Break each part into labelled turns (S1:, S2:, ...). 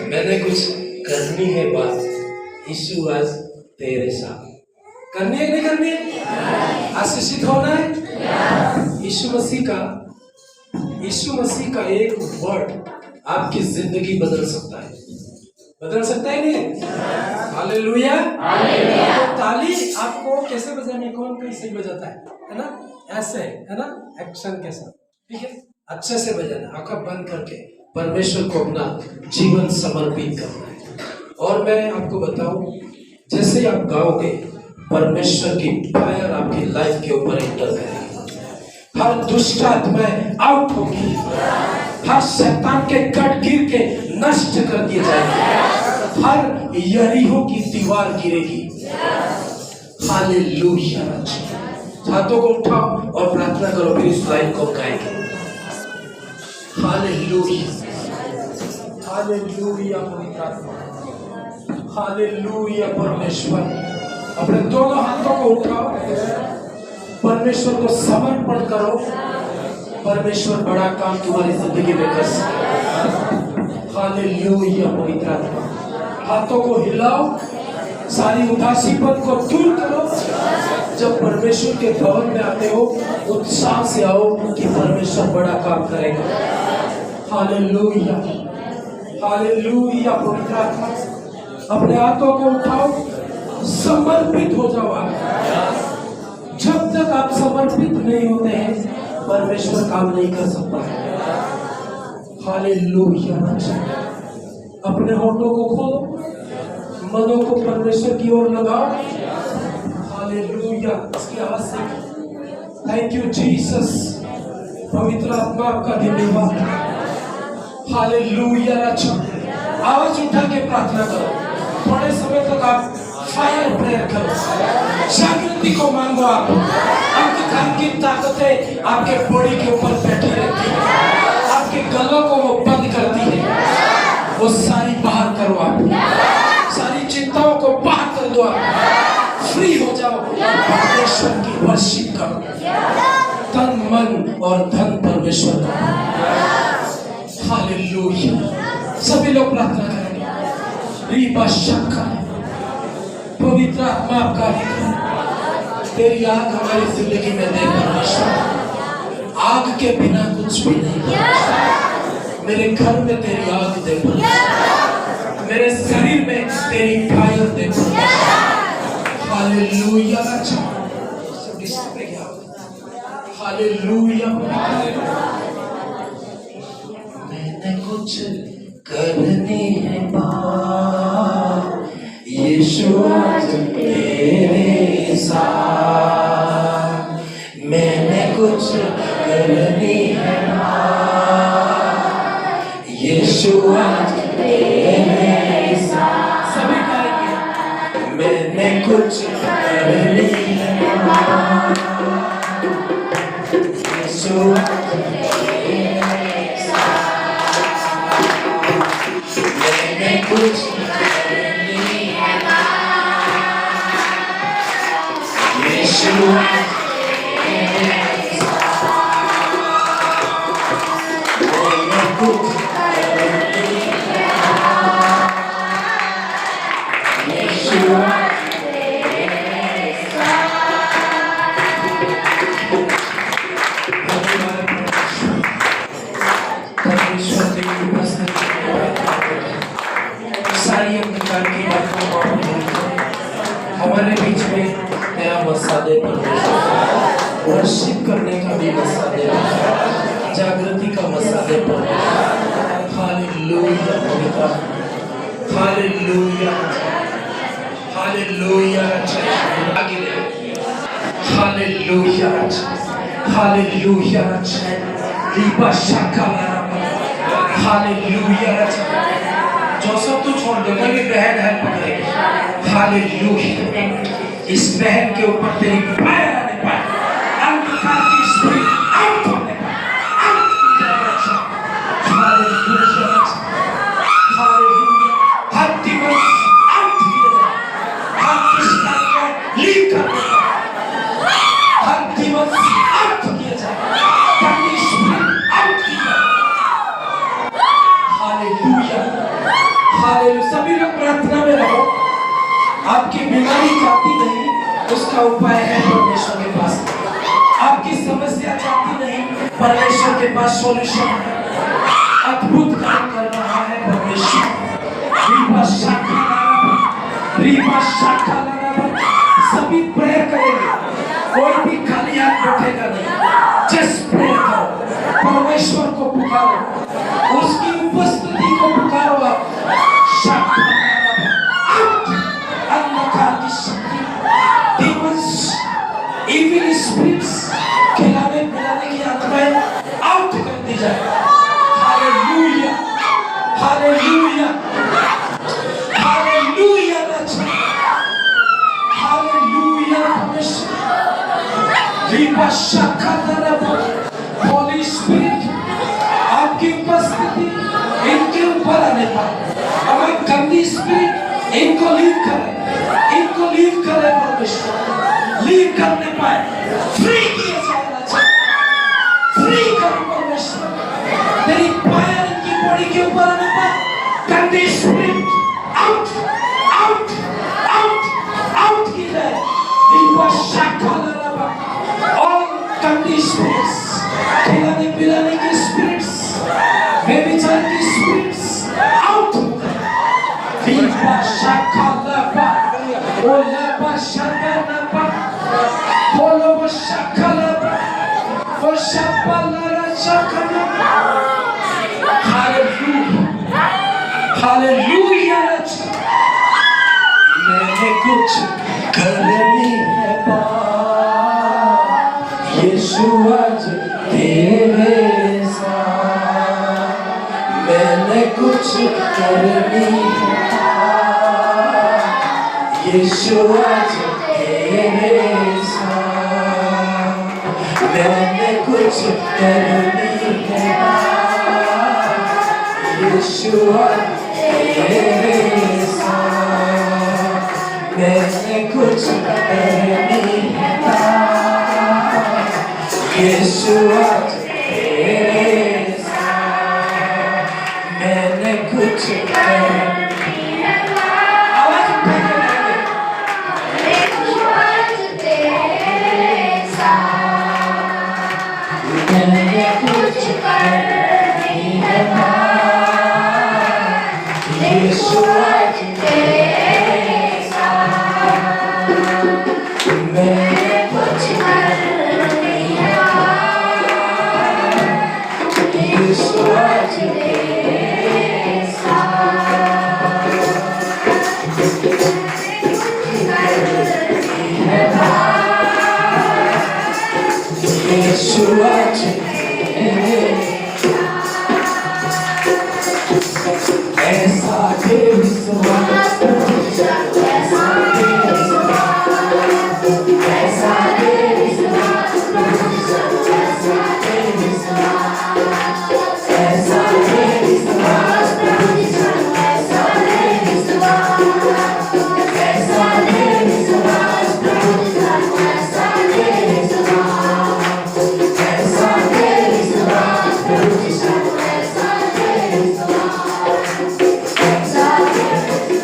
S1: मैंने कुछ करनी है बात, यीशु आज तेरे साथ। करनी है कि नहीं करनी है? आशीषित होना है। यीशु मसीह का एक वर्ड आपकी जिंदगी बदल सकता है। बदल सकता है नहीं? हालेलुया। तो ताली आपको कैसे बजानी है? कौन कैसे बजाता है ना? ऐसे है ना, एक्शन के साथ, ठीक है? अच्छे से बजाना, आंखें बंद करके परमेश्वर को अपना जीवन समर्पित करना है। और मैं आपको बताऊं, जैसे आप गाओगे, परमेश्वर की फायर आपकी लाइफ के ऊपर एंटर करेगी। हर दुष्ट आत्माएं आउट होगी, हर शैतान के कट गिर के नष्ट कर दिए जाएंगे, हर यरीहो की दीवार गिरेगी। हालेलुया। हाथों को उठाओ और प्रार्थना करो, फिर इस लाइन को गाएंगे। हालेलुया, हालेलुया पवित्र आत्मा, हालेलुया परमेश्वर। अपने दोनों हाथों को उठाओ, परमेश्वर को समर्पण करो। परमेश्वर बड़ा काम तुम्हारी जिंदगी में कर सकता। हालेलुया पवित्र आत्मा। हाथों को हिलाओ, सारी उदासीपन को दूर करो। जब परमेश्वर के भवन में आते हो, उत्साह से आओ कि परमेश्वर बड़ा काम करेगा। हालेलुया, हालेलुया पवित्र आत्मा। अपने हाथों को उठाओ, समर्पित हो जाओ। जब तक आप समर्पित नहीं होते हैं, परमेश्वर काम नहीं कर सकता है। हालेलुया। अपने होठों को खोलो, मनों को परमेश्वर की ओर लगाओ। हालेलुया। इसकी आवाज से थैंक यू जीसस। पवित्र आत्मा आपका धन्यवाद। हालेलुया। आवाज उठा के प्रार्थना करो। थोड़े समय तक आप फायर प्रेयर करो, जागृति को मांगो। आप अंधकार की ताकतें आपके बॉडी के ऊपर बैठी रहती है, आपके गलों को वो बंद करती है, वो सारी बाहर करो। आप सारी चिंताओं को बाहर कर दो। आप फ्री हो जाओ और परमेश्वर की वर्शिप करो। तन मन और धन परमेश्वर का। हालेलुया। सभी लोग प्रार्थना करेंगे। रीबा शक्का, पवित्र आत्मा आपका अधिकार, तेरी आग हमारी जिंदगी में दे परमेश्वर। आग के बिना कुछ भी नहीं। मेरे घर में तेरी आग दे परमेश्वर, मेरे शरीर में तेरी फायर दे परमेश्वर। हालेलुया। हालेलुया। मैंने कुछ करनी है बात, यीशु आज तेरे साथ। मैंने कुछ करनी है बात, यीशु आज तेरे साथ। सभी गाएंगे। मैंने कुछ करनी है बात, यीशु आज तेरे साथ। मैंने कुछ सारी प्रकार की बातों को हमारे बीच में नया मसा दे परमेश्वर। वर्शिप करने का भी मसा दे, जागृति का मसा दे परमेश्वर। हालेलुया पवित्र, हालेलुया, हालेलुया। आगे हालेलुया, हालेलुया। रीबा शक्का, हालेलुया। जो सब तू छोड़ दे, कोई भी बहन है पकड़े। हालेलुया। इस बहन के ऊपर तेरी फायर आने पाए, अंधकार की स्पिरिट आउट होने पाए, आउट की जाए रक्षा। Hallelujah, hallelujah. हर दिवस आउट किए जाए, हर दुष्टता को लीव कर दे, हर दिवस आउट किए जाए, ताकि स्पिरिट आउट की जाए। Hallelujah, hallelujah. सभी लोग प्रार्थना में रहो। आपकी बीमारी जाती नहीं, उसका उपाय है परमेश्वर के पास। आपकी समस्या जाती नहीं, परमेश्वर के पास सॉल्यूशन है। अद्भुत काम कर रहा है परमेश्वर। सभी प्रेयर करेंगे, कोई भी खाली हाथ बैठेगा नहीं। जस्ट प्रेयर करो, परमेश्वर को पुकारो, उसकी उपस्थिति को पुकारो। आप इविल स्पिरिट्स, खिलाने पिलाने की आत्माएं आउट कर दी जाए। Hallelujah, hallelujah, hallelujah, hallelujah. Holi spirit, आपकी उपस्थिति इनके ऊपर आने पाए। अगर गंदी स्पिरिट इनको लीव करे, इनको लीव करे परमेश्वर, लीव करने पाए, फ्री किए जाना चाहिए, फ्री करो परमेश्वर। तेरी फायर इनकी बॉडी के ऊपर आने पाए, गंदी spirit out, out, out, out की जाए। और गंदी स्पिरिट्स, खिलाने पिलाने की स्पिरिट्स, व्यभिचार की स्पिरिट्स आउट। हालेलुया। मैंने कुछ करनी है बात, यीशु आज तेरे साथ। मैंने कुछ करनी है बात, यीशु आज तेरे साथ। मैंने कुछ करनी है बात, यीशु आज तेरे साथ। मैंने कुछ करनी है बात, यीशु आज तेरे साथ। मैंने कुछ करनी है बात, आवाज उठा के गाइए, यीशु आज तेरे साथ। मैंने कुछ करनी है बात, यीशु आज तेरे साथ। मैंने कुछ करनी है बात, यीशु आज तेरे साथ। है बात, यीशु आज तेरे साथ। ऐसा दे विश्वास, ऐसा दे विश्वास, ऐसा दे विश्वास, ऐसा दे विश्वास, ऐसा दे विश्वास, ऐसा दे विश्वास, ऐसा दे विश्वास, ऐसा दे विश्वास, ऐसा दे विश्वास, ऐसा दे विश्वास।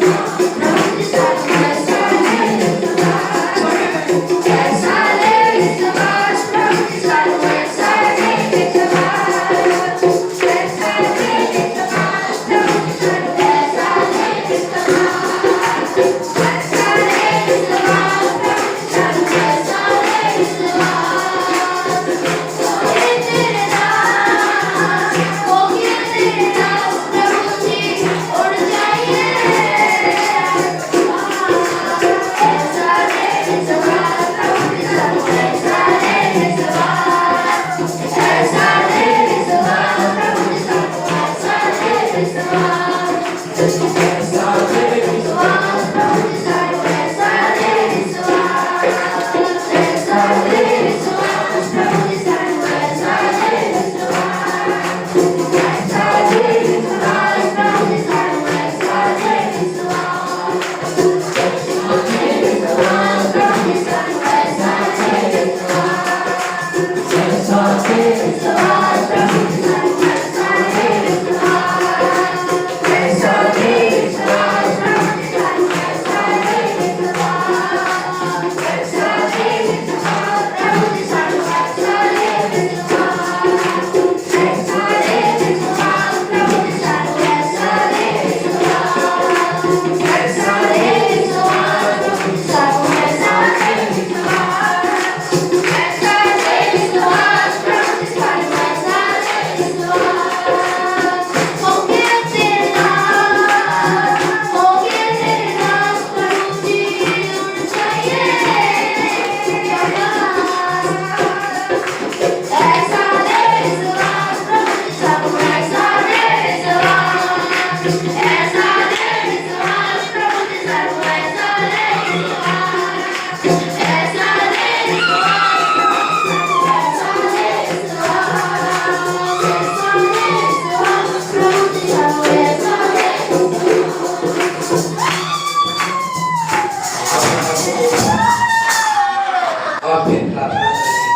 S1: फिर प्रार्थना करेंगे।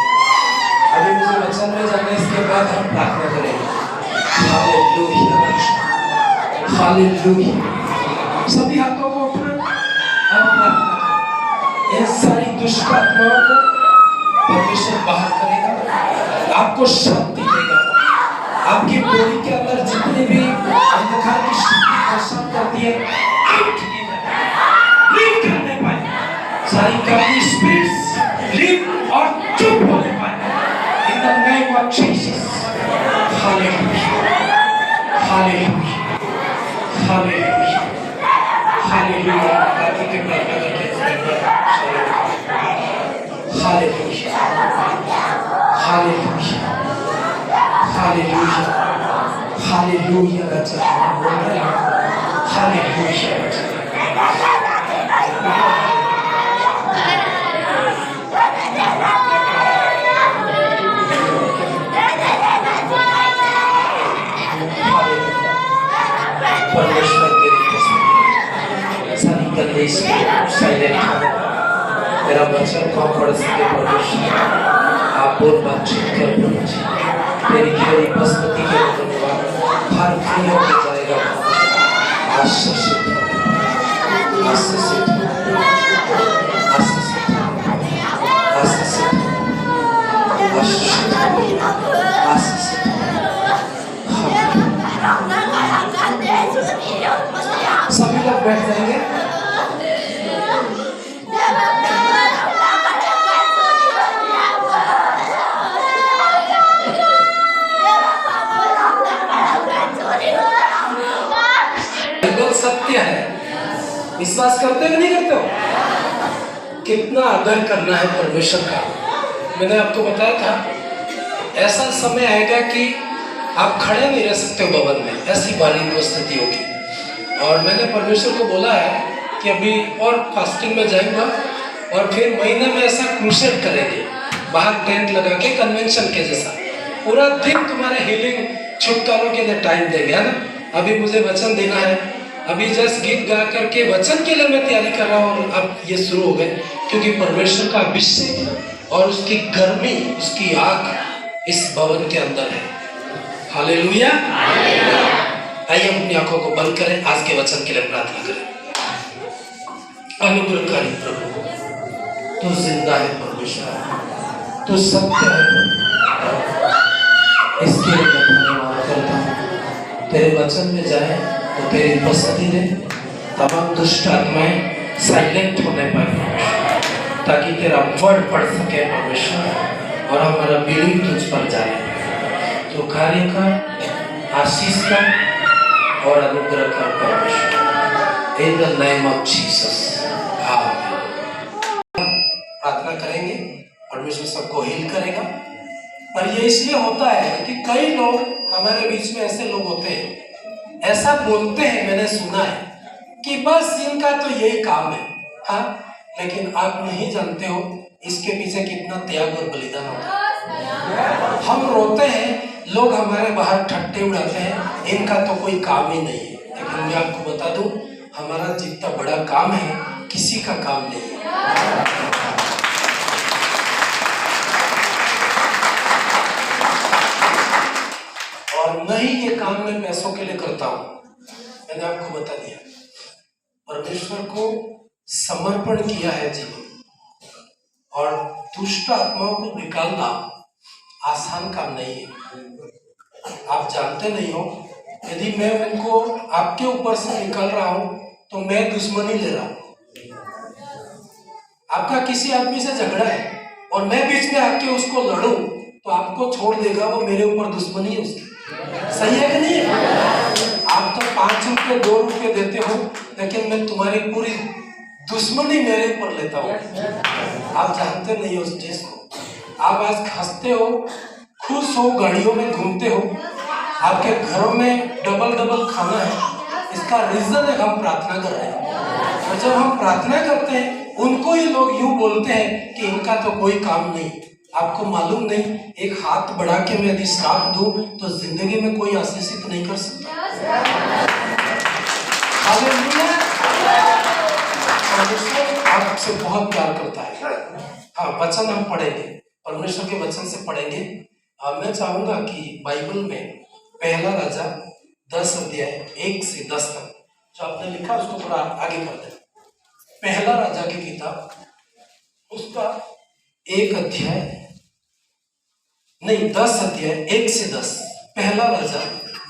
S1: अभी मुझे वचन में जाना, इसके बाद हम प्रार्थना करेंगे। Hallelujah, hallelujah. सभी हाथों को उठाएं। इन सारी दुष्ट आत्माओं को परमेश्वर बाहर करेगा, आपको शांति देगा। आपकी बॉडी के अंदर जितनी भी अंधकार की शक्ति प्रसन्न करती है, लीव करने पाए, सारी काली स्पिरिट्स लीव और चुप होने पाए। In the name of Jesus. Hallelujah, hallelujah, hallelujah, hallelujah. आगे के प्रार्थना करते हैं। Hallelujah, hallelujah, hallelujah, hallelujah. अच्छा बोल रहे हैं। हालेलुया। परमेश्वर तेरी तस्वीर सारी गंदे साइलेंट हो। मेरा वचन को पढ़ सके परमेश्वर, आप और बातचीत कर तेरी तेरी उपस्थिति के धन्यवाद। हर फ्री हो जाएगा, आशीषित आशीषित आशीषित आशीषित आशीषित। सभी लोग बैठ जाएंगे। सत्य है, विश्वास करते हो नहीं करते हो? कितना आदर करना है परमेश्वर का। मैंने आपको बताया था, ऐसा समय आएगा कि आप खड़े नहीं रह सकते हो भवन में, ऐसी भारी परिस्थिति होगी। और मैंने परमेश्वर को बोला है कि अभी और फास्टिंग में जाऊंगा और फिर महीने में ऐसा क्रूसेड करेंगे, बाहर टेंट लगा के कन्वेंशन के जैसा, पूरा दिन तुम्हारे हीलिंग छुटकारों के लिए टाइम देंगे, है ना। अभी मुझे वचन देना है, अभी जस्ट गीत गा करके वचन के लिए मैं तैयारी कर रहा हूँ। अब ये शुरू हो गए क्योंकि परमेश्वर का अभिषेक और उसकी गर्मी, उसकी आग इस भवन के अंदर है। हालेलुया। आइए अपनी आंखों को बंद करें, आज के वचन के लिए प्रार्थना करें। अनुग्रहकारी प्रभु, तू जिंदा है परमेश्वर, तू सत्य है। इसके लिए मैं धन्यवाद करता हूँ। तेरे वचन में जाए तो तेरी उपस्थिति दे, तमाम दुष्ट आत्माएं साइलेंट होने पाए ताकि तेरा वर्ड पढ़ सके परमेश्वर, और हमारा बिलीव तुझ पर जाए। तो कार्य का आशीष का और अनुग्रह कर परमेश्वर, in the name of Jesus. प्रार्थना करेंगे, परमेश्वर सबको हील करेगा। पर ये इसलिए होता है कि कई लोग हमारे बीच में ऐसे लोग होते हैं, ऐसा बोलते हैं, मैंने सुना है कि बस इनका तो यही काम है। हाँ, लेकिन आप नहीं जानते हो इसके पीछे कितना त्याग और बलिदान होता है। हम रोते हैं, लोग हमारे बाहर ठट्टे उड़ाते हैं, इनका तो कोई काम ही नहीं है। लेकिन मैं आपको बता दूं, हमारा जितना बड़ा काम है किसी का काम नहीं है। और न ही ये काम मैं पैसों के लिए करता हूं। मैंने आपको बता दिया, परमेश्वर को समर्पण किया है जीवन, और दुष्ट आत्माओं को निकालना आसान काम नहीं है। आप जानते नहीं हो, यदि मैं उनको आपके ऊपर से निकाल रहा हूं तो मैं दुश्मनी ले रहा हूं। आपका किसी आदमी से झगड़ा है और मैं बीच में आके उसको लड़ूं तो आपको छोड़ देगा, वो मेरे ऊपर दुश्मनी है उसकी। सही है कि नहीं? आप तो 5 रुपये 2 रुपये देते हो, लेकिन मैं तुम्हारी पूरी दुश्मनी मेरे ऊपर लेता हूँ। आप जानते नहीं हो उस चीज को। आप आज हंसते हो, खुश हो, गाड़ियों में घूमते हो, आपके घरों में डबल खाना है। इसका रीजन है हम प्रार्थना कर रहे हैं। और जब हम प्रार्थना करते हैं, उनको ही लोग यूं बोलते हैं कि इनका तो कोई काम नहीं। आपको मालूम नहीं, एक हाथ बढ़ा के मैं यदि श्राप दूं तो जिंदगी में कोई आशीषित नहीं कर सकता। हालेलुया। परमेश्वर आपसे बहुत प्यार करता है। हाँ, वचन हम पढ़ेंगे, परमेश्वर के वचन से पढ़ेंगे। मैं चाहूंगा कि बाइबल में पहला राजा 10 अध्याय 1 से 10 तक जो आपने लिखा उसको थोड़ा आगे करते हैं। पहला राजा की किताब उसका 1 अध्याय नहीं 10 अध्याय 1 से 10। पहला राजा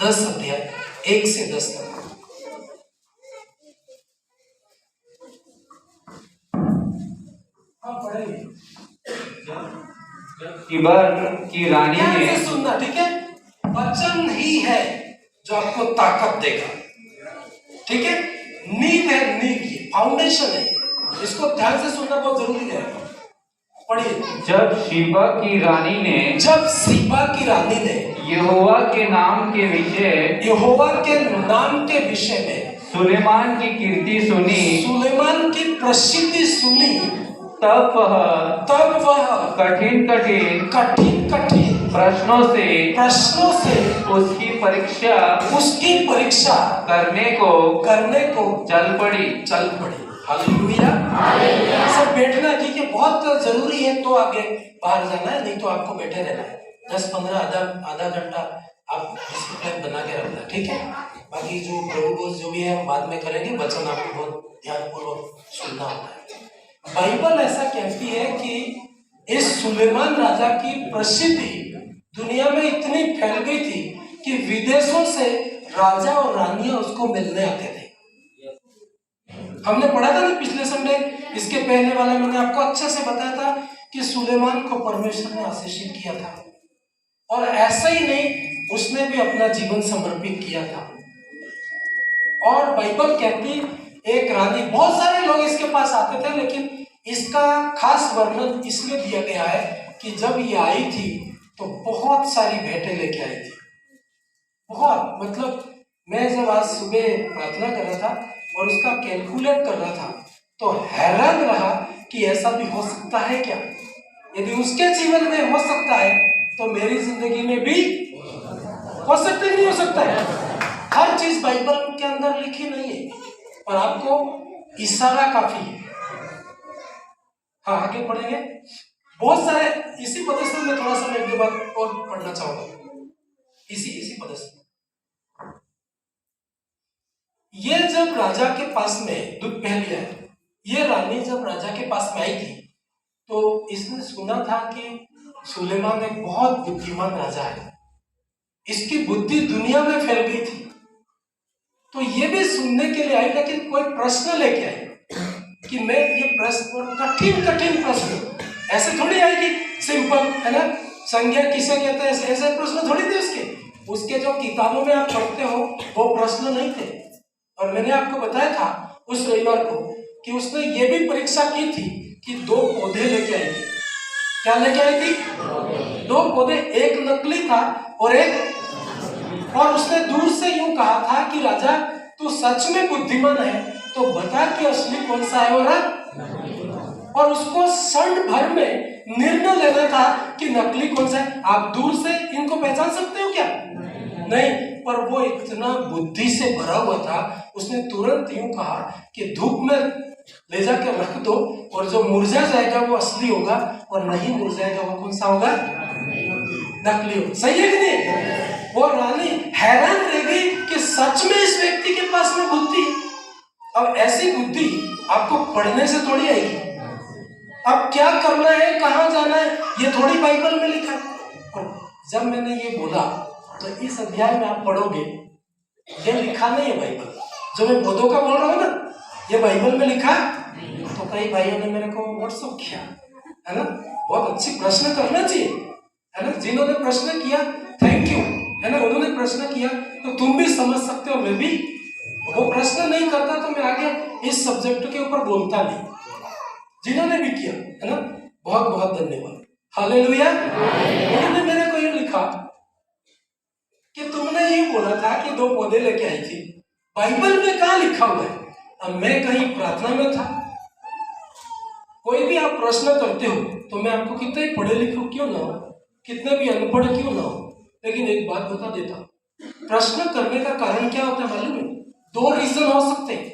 S1: 10 अध्याय 1 से 10 तक। हाँ, पढ़ेंगे।
S2: शिबर की रानी
S1: ध्यान
S2: ने
S1: से सुनना, ठीक है? वचन ही है जो आपको ताकत देगा, ठीक है? नींव है, नींव की फाउंडेशन है, इसको ध्यान से सुनना बहुत जरूरी है। पढ़िए।
S2: जब शिबा की रानी ने यहोवा के नाम के विषय में सुलेमान की कीर्ति सुनी,
S1: सुलेमान की प्रसिद्धि सुनी,
S2: तब वह कठिन प्रश्नों से उसकी परीक्षा करने को चल पड़ी।
S1: हालेलुया। सब बैठना, ठीक है? बहुत जरूरी है, तो आगे बाहर जाना है, नहीं तो आपको बैठे रहना है। 10-15 आधा घंटा आप डिसिप्लिन बना के रखना, ठीक है? बाकी जो प्रभु बोल जो भी है हम बाद में करेंगे। वचन आपको बहुत ध्यानपूर्वक सुनना होता है। बाइबल ऐसा कहती है कि इस सुलेमान राजा की प्रसिद्धि दुनिया में इतनी फैल गई थी कि विदेशों से राजा और रानियां उसको मिलने आते थे। हमने पढ़ा था ना पिछले संडे, इसके पहले वाला मैंने आपको अच्छे से बताया था कि सुलेमान को परमेश्वर ने आशीषित किया था, और ऐसा ही नहीं, उसने भी अपना जीवन समर्पित किया था। और बाइबल कहती एक रानी, बहुत सारे लोग इसके पास आते थे, लेकिन इसका खास वर्णन इसलिए दिया गया है कि जब ये आई थी तो बहुत सारी भेंटें लेके आई थी। बहुत, मतलब मैं जब आज सुबह प्रार्थना कर रहा था और उसका कैलकुलेट कर रहा था तो हैरान रहा कि ऐसा भी हो सकता है क्या? यदि उसके जीवन में हो सकता है तो मेरी जिंदगी में भी हो सकता है, नहीं हो सकता है? हर चीज बाइबल के अंदर लिखी नहीं है, पर आपको इशारा काफी है। हाँ, आगे पढ़ेंगे। बहुत सारे इसी पद से मैं थोड़ा सा एक दो बात और पढ़ना चाहूंगा। इसी पद से ये जब राजा के पास में दुख पहली है, ये रानी जब राजा के पास में आई थी तो इसने सुना था कि सुलेमान एक बहुत बुद्धिमान राजा है, इसकी बुद्धि दुनिया में फैल गई थी। तो ये भी सुनने के लिए आई, लेकिन कोई प्रश्न लेके आई कि मैं ये प्रश्न, कठिन प्रश्न, ऐसे थोड़ी आएगी सिंपल, है ना? संज्ञा किसे कहते हैं, ऐसे प्रश्न थोड़ी थे उसके जो किताबों में आप पढ़ते हो वो प्रश्न नहीं थे। और मैंने आपको बताया था उस रविवार को कि उसने ये भी परीक्षा की थी कि 2 पौधे लेके आई थी। क्या लेके आई थी? 2 पौधे, एक नकली था और उसने दूर से यूं कहा था कि राजा तू सच में बुद्धिमान है तो बता कि असली कौन सा है और उसको क्षण भर में निर्णय लेना था कि नकली कौन सा है। आप दूर से इनको पहचान सकते हो क्या? नहीं, पर वो इतना बुद्धि से भरा हुआ था, उसने तुरंत यूं कहा कि धूप में ले जाकर रख दो और जो मुरझा जाएगा वो असली होगा और नहीं मुरझाएगा वो कौन सा होगा? नकली हो। सही है कि नहीं? वो रानी हैरान रह गई कि सच में इस व्यक्ति के पास में बुद्धि। अब ऐसी बुद्धि आपको पढ़ने से थोड़ी आएगी। अब क्या करना है, कहाँ जाना है, ये थोड़ी बाइबल में लिखा है। और जब मैंने ये बोला तो इस अध्याय में आप पढ़ोगे, ये लिखा नहीं है बाइबल। जो मैं पौधों का बोल रहा हूँ ना, ये बाइबल में लिखा। तो कई भाइयों ने मेरे को व्हाट्सएप किया, है ना? बहुत अच्छी प्रश्न करना चाहिए, है ना? जिन्होंने प्रश्न किया थैंक यू, है ना? उन्होंने प्रश्न किया तो तुम भी समझ सकते हो, मैं भी। वो प्रश्न नहीं करता तो मैं आगे इस सब्जेक्ट के ऊपर बोलता नहीं। जिन्होंने भी किया, है ना, बहुत बहुत धन्यवाद। हालेलुया। उन्होंने मेरे को ये लिखा कि तुमने ये बोला था कि 2 पौधे लेके आई थी, बाइबल में कहाँ लिखा हुआ है? अब मैं कहीं प्रार्थना में था। कोई भी आप प्रश्न करते हो तो मैं आपको कितने पढ़े लिखे क्यों ना हो, कितने भी अनपढ़ क्यों ना हो, लेकिन एक बात बता देता हूं, प्रश्न करने का कारण क्या होता है मालूम है? 2 रीजन हो सकते हैं।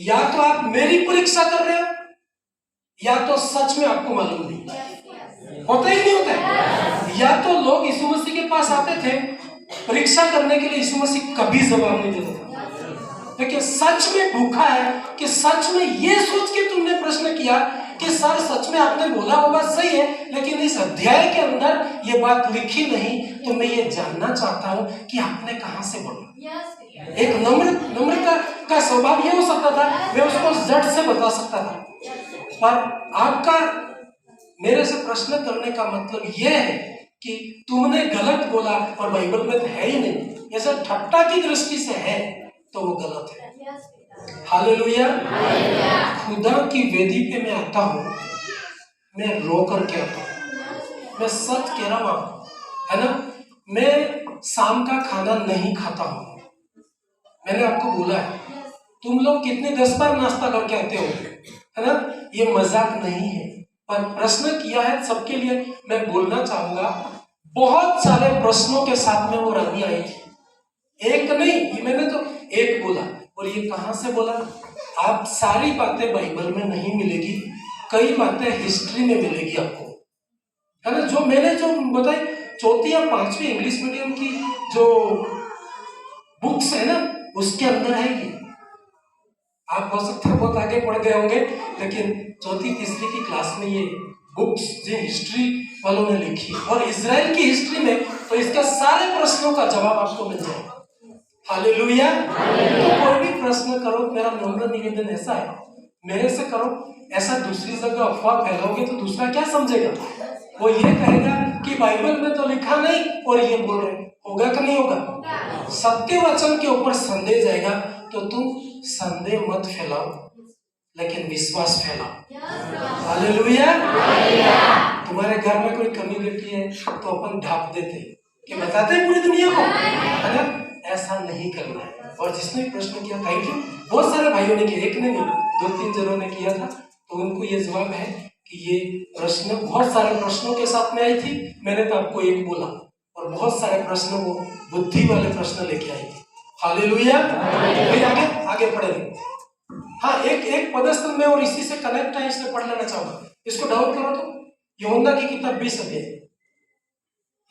S1: या तो आप मेरी परीक्षा कर रहे हो, या तो सच में आपको मालूम नहीं होता ही नहीं होता है। या तो लोग यीशु मसीह के पास आते थे परीक्षा करने के लिए, यीशु मसीह कभी जवाब नहीं देता था। लेकिन सच में भूखा है कि सच में ये सोच के तुमने प्रश्न किया कि सर सच में आपने बोला वो बात सही है, लेकिन इस अध्याय के अंदर ये बात लिखी नहीं, तो मैं ये जानना चाहता हूँ कि आपने कहाँ से बोला। एक नम्रता का स्वभाव ये हो सकता था, मैं उसको झट से बता सकता था, पर आपका मेरे से प्रश्न करने का मतलब यह है कि तुमने गलत बोला और बाइबल में तो है ही नहीं, ऐसा ठट्टा की दृष्टि से है तो वो गलत है। हालेलुया। खुदा की वेदी पे मैं आता हूँ, मैं रो करके आता हूँ, मैं सच कह रहा हूँ, है ना। मैं शाम का खाना नहीं खाता हूँ। मैंने आपको बोला है, तुम लोग कितने 10 बार नाश्ता करके आते हो, है ना। ये मजाक नहीं है, पर प्रश्न किया है सबके लिए। मैं बोलना चाहूंगा, बहुत सारे प्रश्नों के साथ में वो रानी आई थी, एक नहीं, ये मैंने तो एक बोला। और ये कहां से बोला? आप सारी बातें बाइबल में नहीं मिलेगी, कई बातें हिस्ट्री में मिलेगी आपको, है ना। जो मैंने जो बताई 4वीं या 5वीं इंग्लिश मीडियम की जो बुक्स है ना, उसके अंदर है ये। आप हो सकता है बहुत आगे पढ़ गए होंगे, लेकिन 4वीं 3वीं की क्लास में ये बुक्स जो हिस्ट्री वालों ने लिखी, और इजराइल की हिस्ट्री में तो इसके सारे प्रश्नों का जवाब आपको मिल जाएगा। हालेलुया। तो कोई भी प्रश्न करो, मेरा नम्र निवेदन ऐसा है, मेरे से करो। ऐसा दूसरी जगह अफवाह फैलाओगे तो दूसरा क्या समझेगा? वो ये कहेगा कि बाइबल में तो लिखा नहीं और ये बोल रहे, होगा कि नहीं होगा? सत्य वचन के ऊपर संदेह जाएगा, तो तुम संदेह मत फैलाओ, लेकिन विश्वास फैलाओ। हालेलुया। तुम्हारे घर में कोई कमी घटी है तो अपन ढांप देते कि बताते हैं पूरी दुनिया को, है ना। ऐसा नहीं करना है। और जिसने प्रश्न किया, थैंक यू, बहुत सारे भाइयों ने किया, एक ने नहीं 2-3 जनों ने किया था, तो उनको ये जवाब है कि ये प्रश्न बहुत सारे प्रश्नों के साथ में आई थी। मैंने तो आपको एक बोला, और बहुत सारे प्रश्न वो बुद्धि वाले प्रश्न लेके आई थी। हालेलुया। फिर आगे पढ़ेंगे। हाँ, एक पदस्थ में और इसी से कनेक्ट है, इसलिए पढ़ लेना चाहूंगा। इसको डाउन करो तो यूहन्ना की किताब 20 अध्याय,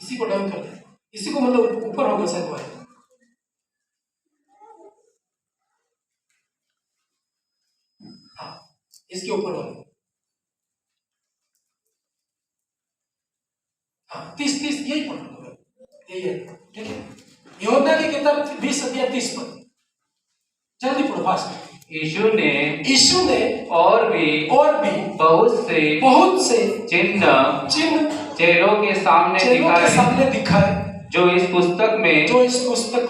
S1: इसी को डाउन कर दे, इसी को मतलब ऊपर होगा शायद भाई। हाँ, इसके ऊपर वाले, हाँ 30 यही पढ़ो, यही है, ठीक है। यूहन्ना की किताब 20 अध्याय 30 पद, जल्दी पढ़ो फास्ट।
S2: यीशु ने और भी बहुत से चिन्ह चेलों के सामने दिखाए जो इस पुस्तक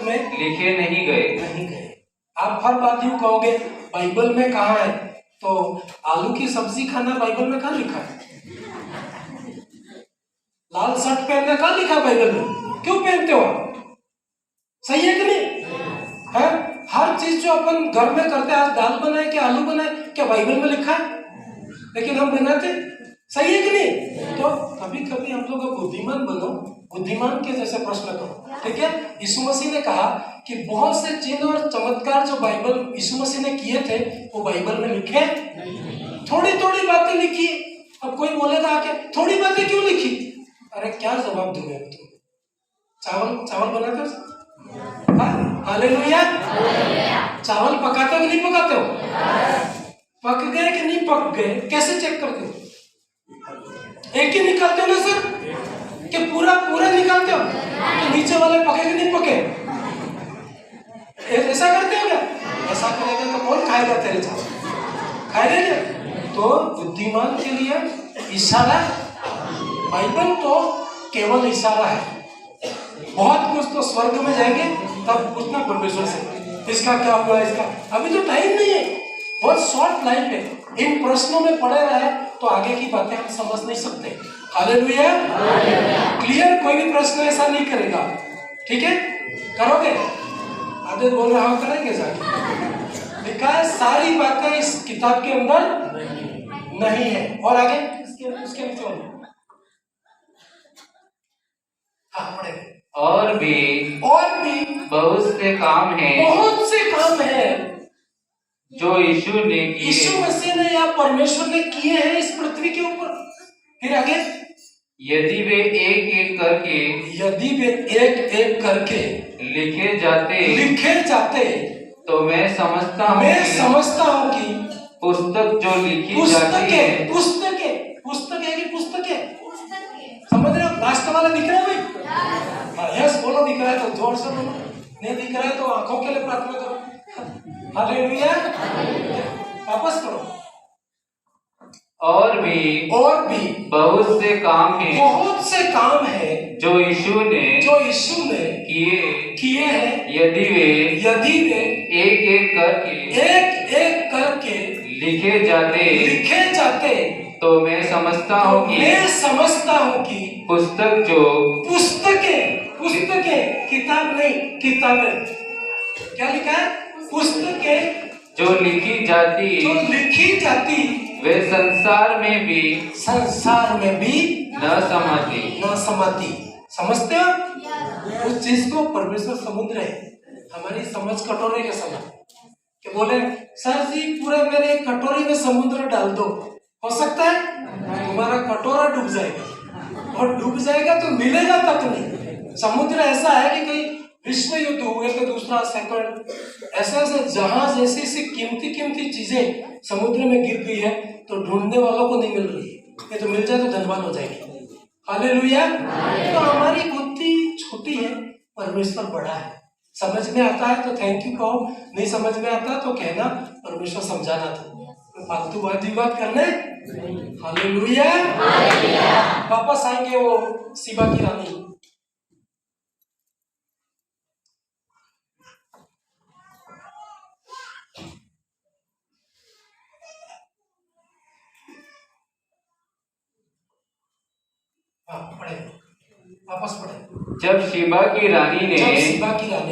S2: में लिखे नहीं गए। आप हर बात यूं कहोगे बाइबल में कहाँ है, तो आलू की सब्जी खाना बाइबल में कहाँ लिखा है? लाल शर्ट पहनना कहाँ लिखा है बाइबल में? क्यों पहनते हो? सही है कि नहीं? है? हर चीज जो अपन घर में करते हैं, आज दाल बनाए क्या आलू बनाए, क्या बाइबल में लिखा है? लेकिन हम बनाते, सही है कि नहीं? तो कभी कभी हम लोग बुद्धिमान बनो, बुद्धिमान के जैसे प्रश्न करो, ठीक है। यीशु मसीह ने कहा कि बहुत से चिन्ह और चमत्कार जो बाइबल यीशु मसीह ने किए थे वो बाइबल में लिखे, थोड़ी थोड़ी बातें लिखी। अब कोई बोलेगा आके थोड़ी बातें क्यों लिखी? अरे क्या जवाब दूंगे तुम? चावल बनाते हो? हालेलुया। चावल पकाते हो कि नहीं पकाते हो? पक गए कि नहीं पक गए कैसे चेक करते हो? एक ही निकालते हो ना सर, कि पूरा निकालते हो कि नीचे वाले पके कि नहीं पके? ऐसा करते हो क्या? ऐसा करेगा तो कौन खाएगा तेरे चावल? खाएगा क्या? तो बुद्धिमान के लिए इशारा, बाइबल तो केवल इशारा है। बहुत कुछ तो स्वर्ग में जाएंगे तब पूछना परमेश्वर से, इसका क्या हुआ, इसका अभी तो टाइम नहीं है, बहुत शॉर्ट लाइफ है। इन प्रश्नों में पड़े रहे तो आगे की बातें हम समझ नहीं सकते। हालेलुया। क्लियर? कोई भी प्रश्न ऐसा नहीं करेगा, ठीक है? करोगे? आदत बोल रहा हो, करेंगे जाके। लिखा है सारी बातें इस किताब के अंदर नहीं है। और आगे उसके नीचे वाले, हाँ पढ़ेंगे। और भी
S1: बहुत से काम हैं
S3: जो यीशु ने
S2: यीशु
S3: किए,
S2: मसीह ने या परमेश्वर ने किए हैं इस पृथ्वी के ऊपर। फिर आगे,
S3: यदि वे एक एक करके
S2: यदि वे एक एक करके
S3: लिखे जाते तो मैं समझता हूँ कि पुस्तक जो लिखी जाती है,
S2: पुस्तकें है कि पुस्तकें, समझ रहे हो? लास्ट वाला दिख रहा है भाई? यस बोलो, दिख रहा है तो जोर से बोलो, नहीं दिख रहा है तो आंखों के लिए प्रार्थना करो। हालेलुया, वापस करो।
S3: और भी बहुत से काम हैं जो यीशु ने
S2: किए हैं।
S3: यदि वे एक एक करके लिखे जाते तो मैं समझता हूँ कि
S2: पुस्तकें, किताब नहीं, किताबें। क्या लिखा है? पुस्तकें
S3: जो लिखी जाती वे संसार में भी न समाती।
S2: समझते हो? उस चीज को परमेश्वर समुद्र है, हमारी समझ कटोरे के समान। कि बोले सर जी पूरे मेरे एक कटोरी में समुद्र डाल दो, हो सकता है? तुम्हारा कटोरा डूब जाएगा, और डूब जाएगा तो मिलेगा तक नहीं। समुद्र ऐसा है कि कहीं विश्व युद्ध हुए तो दूसरा सेकंड ऐसे जहाज ऐसी कीमती चीजें समुद्र में गिर गई है तो ढूंढने वालों को नहीं मिल रही है, ये तो मिल जाए तो धनवान हो जाएगी। हालेलुया। तो हमारी बुद्धि छोटी है, परमेश्वर बड़ा है। समझ में आता है तो थैंक यू कहो, नहीं समझ में आता तो कहना परमेश्वर समझाना था, तो फालतू बात करने। हालेलुया। वापस आएंगे वो सीबा की रानी। वापस पढ़े।
S3: जब शीबा की रानी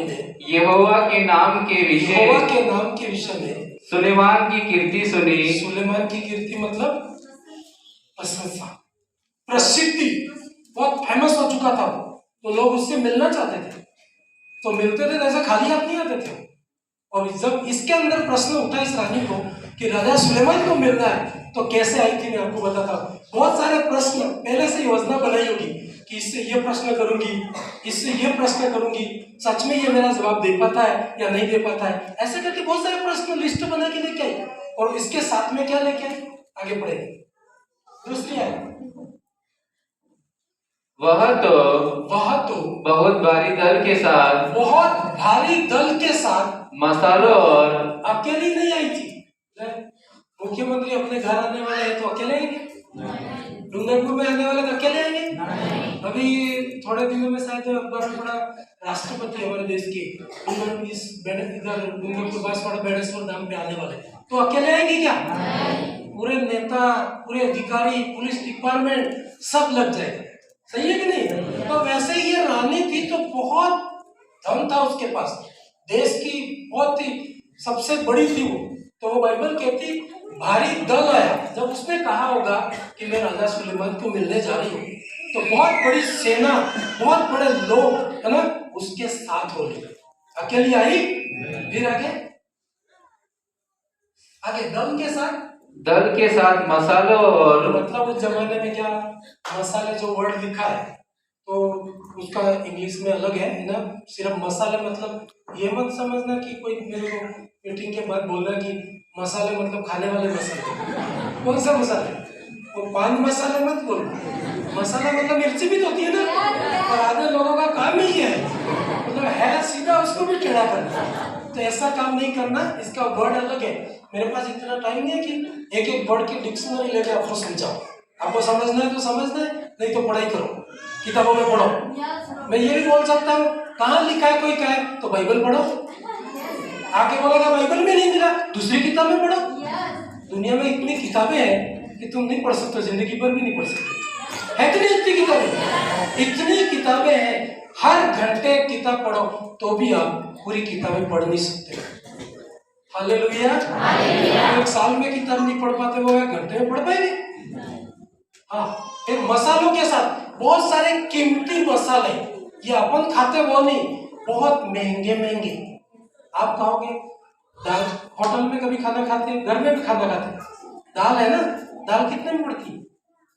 S3: ने यहोवा के नाम के विषय में सुलेमान की कीर्ति सुनी।
S2: सुलेमान की कीर्ति मतलब प्रशंसा, प्रसिद्धि, बहुत फेमस हो चुका था वो, तो लोग उससे मिलना चाहते थे, तो मिलते थे ऐसे खाली हाथ नहीं आते थे। और जब इसके अंदर प्रश्न उठा इस रानी को कि राजा सुलेमान को मिलना है तो कैसे आई थी, मैं आपको बताता हूँ। बहुत सारे प्रश्न पहले से योजना बनाई होगी कि इससे ये प्रश्न करूंगी, इससे ये प्रश्न करूंगी, सच में ये मेरा जवाब दे पाता है या नहीं दे पाता है, ऐसे करके बहुत सारे प्रश्न लिस्ट बना के लेके आई। और इसके साथ में क्या लेके आई, आगे बढ़ेंगे। दूसरी है,
S3: वह तो बहुत भारी दल के साथ मसालों और
S2: अकेली नहीं आई थी। मुख्यमंत्री अपने घर आने वाले हैं तो अकेले आएंगे, डूंगरपुर में आने वाले तो अकेले आएंगे। अभी थोड़े दिनों में शायद बड़ा राष्ट्रपति हमारे देश के इधर डूंगरपुर बांसवाड़ा बेड़ेश्वर धाम पे आने वाले, तो अकेले आएंगे क्या? पूरे नेता, पूरे अधिकारी, पुलिस डिपार्टमेंट सब लग जाएगा, सही है कि नहीं? तो वैसे ही ये रानी थी तो बहुत धन था उसके पास, देश की बहुत ही सबसे बड़ी थी वो। तो वो बाइबल कहती भारी दल आया, जब उसने कहा होगा कि मैं राजा सुलेमान को मिलने जा रही हूँ, तो बहुत बड़ी सेना, बहुत बड़े लोग है ना उसके साथ हो रही, अकेली आई। फिर आगे दल के साथ मसालों और, मतलब उस जमाने में क्या मसाले जो वर्ड लिखा है तो उसका इंग्लिश में अलग है ना। सिर्फ मसाले मतलब ये मत समझना कि कोई मेरे को मीटिंग के बाद बोल रहा कि मसाले मतलब खाने वाले मसाले। कौन सा मसाले? वो पान मसाले मत बोलो। मसाला मतलब मिर्ची भी तो होती है ना, और आधे लोगों का काम ही है, मतलब है सीधा उसको भी टेढ़ा करना, तो ऐसा काम नहीं करना। इसका वर्ड अलग है। मेरे पास इतना टाइम नहीं है कि एक एक वर्ड की डिक्शनरी लेके आपको समझाओ। आपको समझना है तो समझना है, नहीं तो पढ़ाई करो, किताबों में पढ़ो। मैं ये भी बोल सकता हूँ कहाँ लिखा है, कोई कहे तो बाइबल पढ़ो, आके बोलेगा बाइबल में नहीं मिला, दूसरी किताब में पढ़ो। दुनिया में इतनी किताबें हैं कि तुम नहीं पढ़ सकते, जिंदगी भर भी नहीं पढ़ सकते, है कि नहीं? इतनी किताबें, इतनी किताबें हैं, हर घंटे किताब पढ़ो तो भी आप पूरी किताबें पढ़ नहीं सकते। हालेलुया। एक साल में किताब नहीं पढ़ पाते, वो एक घंटे में पढ़ पाएंगे? हाँ। फिर मसालों के साथ बहुत सारे कीमती मसाले, ये अपन खाते वो नहीं, बहुत महंगे महंगे। आप कहोगे दाल होटल में कभी खाना खाते हैं, घर में भी खाना खाते हैं, दाल है ना, दाल कितने में पड़ती है?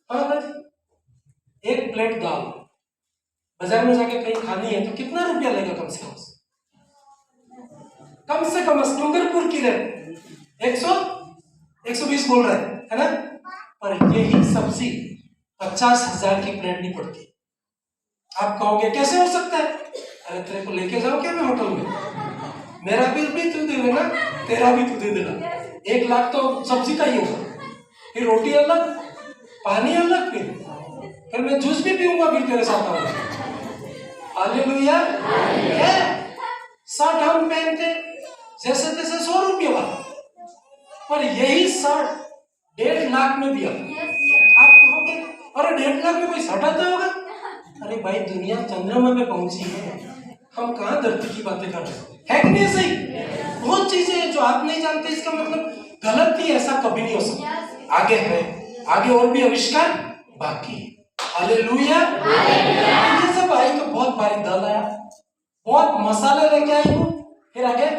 S2: हाँ भाई, एक प्लेट दाल बाजार में जाके कहीं खानी है तो कितना रुपया लगेगा? कम से कम डूंगरपुर की रेट 120 बोल रहे हैं, है ना? पर यही सब्जी 50,000 की प्लेट नहीं पड़ती। आप कहोगे कैसे हो सकता है? अरे तेरे को लेके जाओ क्या मैं होटल में, मेरा बिल भी तू दे देना, तेरा भी तू दे देना, 1 लाख तो सब्जी का ही होगा, फिर रोटी अलग, पानी अलग, फिर मैं जूस भी पीऊंगा फिर तेरे साथ आऊंगा। हालेलुया। शर्ट हम पहनते जैसे तैसे 100 रुपये वाला, पर यही शर्ट 1.5 लाख में दिया। आप कहोगे अरे 1.5 लाख में कोई शर्ट आता होगा? अरे भाई, दुनिया चंद्रमा में पहुंची है, हम कहाँ धरती की बातें कर रहे हैं कि नहीं? सही, बहुत चीजें हैं जो आप नहीं जानते, इसका मतलब गलत ही ऐसा कभी नहीं हो सकता। आगे है, आगे और भी आविष्कार बाकी। हालेलुया। ये सब आई तो बहुत भारी दाल आया, बहुत मसाले लेके आई हूँ, फिर आगे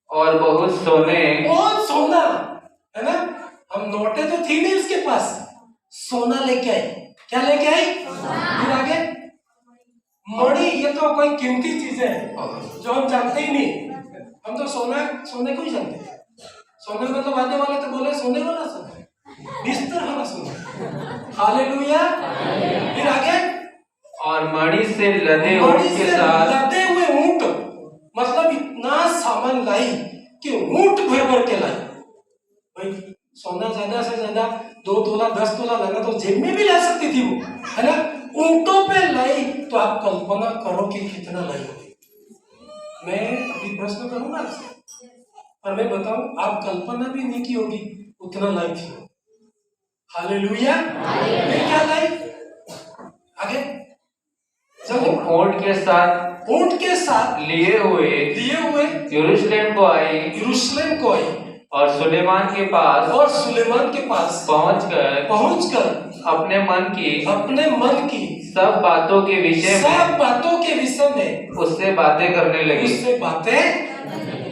S3: और बहुत
S2: सोना, है ना? हम नोटे तो थी नहीं उसके पास, सोना लेके आई। क्या लेके आई? फिर आगे मणि, ये तो कोई कीमती चीजें हैं जो हम जानते ही नहीं, हम तो सोने को ही जानते हैं। सोने मतलब आने वाले तो बोले सोने वाला सोना, बिस्तर वाला सोना। हालेलुया। फिर आगे
S3: और मणि से लदे ऊंट के साथ,
S2: लदे हुए ऊंट, मतलब इतना सामान लाई कि ऊंट भर भर के लाई। भाई सोना ज्यादा से ज्यादा 2 तोला 10 तोला लाना तो जेब में भी ला सकती थी वो, है ना? ऊंटों पे लाई तो आप कल्पना करो कि कितना लाई होगी। मैं अभी प्रश्न करूंगा आपसे, पर मैं बताऊं, आप कल्पना भी नहीं की होगी उतना लाई थी। हालेलुया। फिर क्या लाई? आगे
S3: ऊंट के साथ लिए हुए यरूशलेम को आई और सुलेमान के पास पहुंचकर अपने मन की सब बातों के विषय में उससे बातें करने लगी।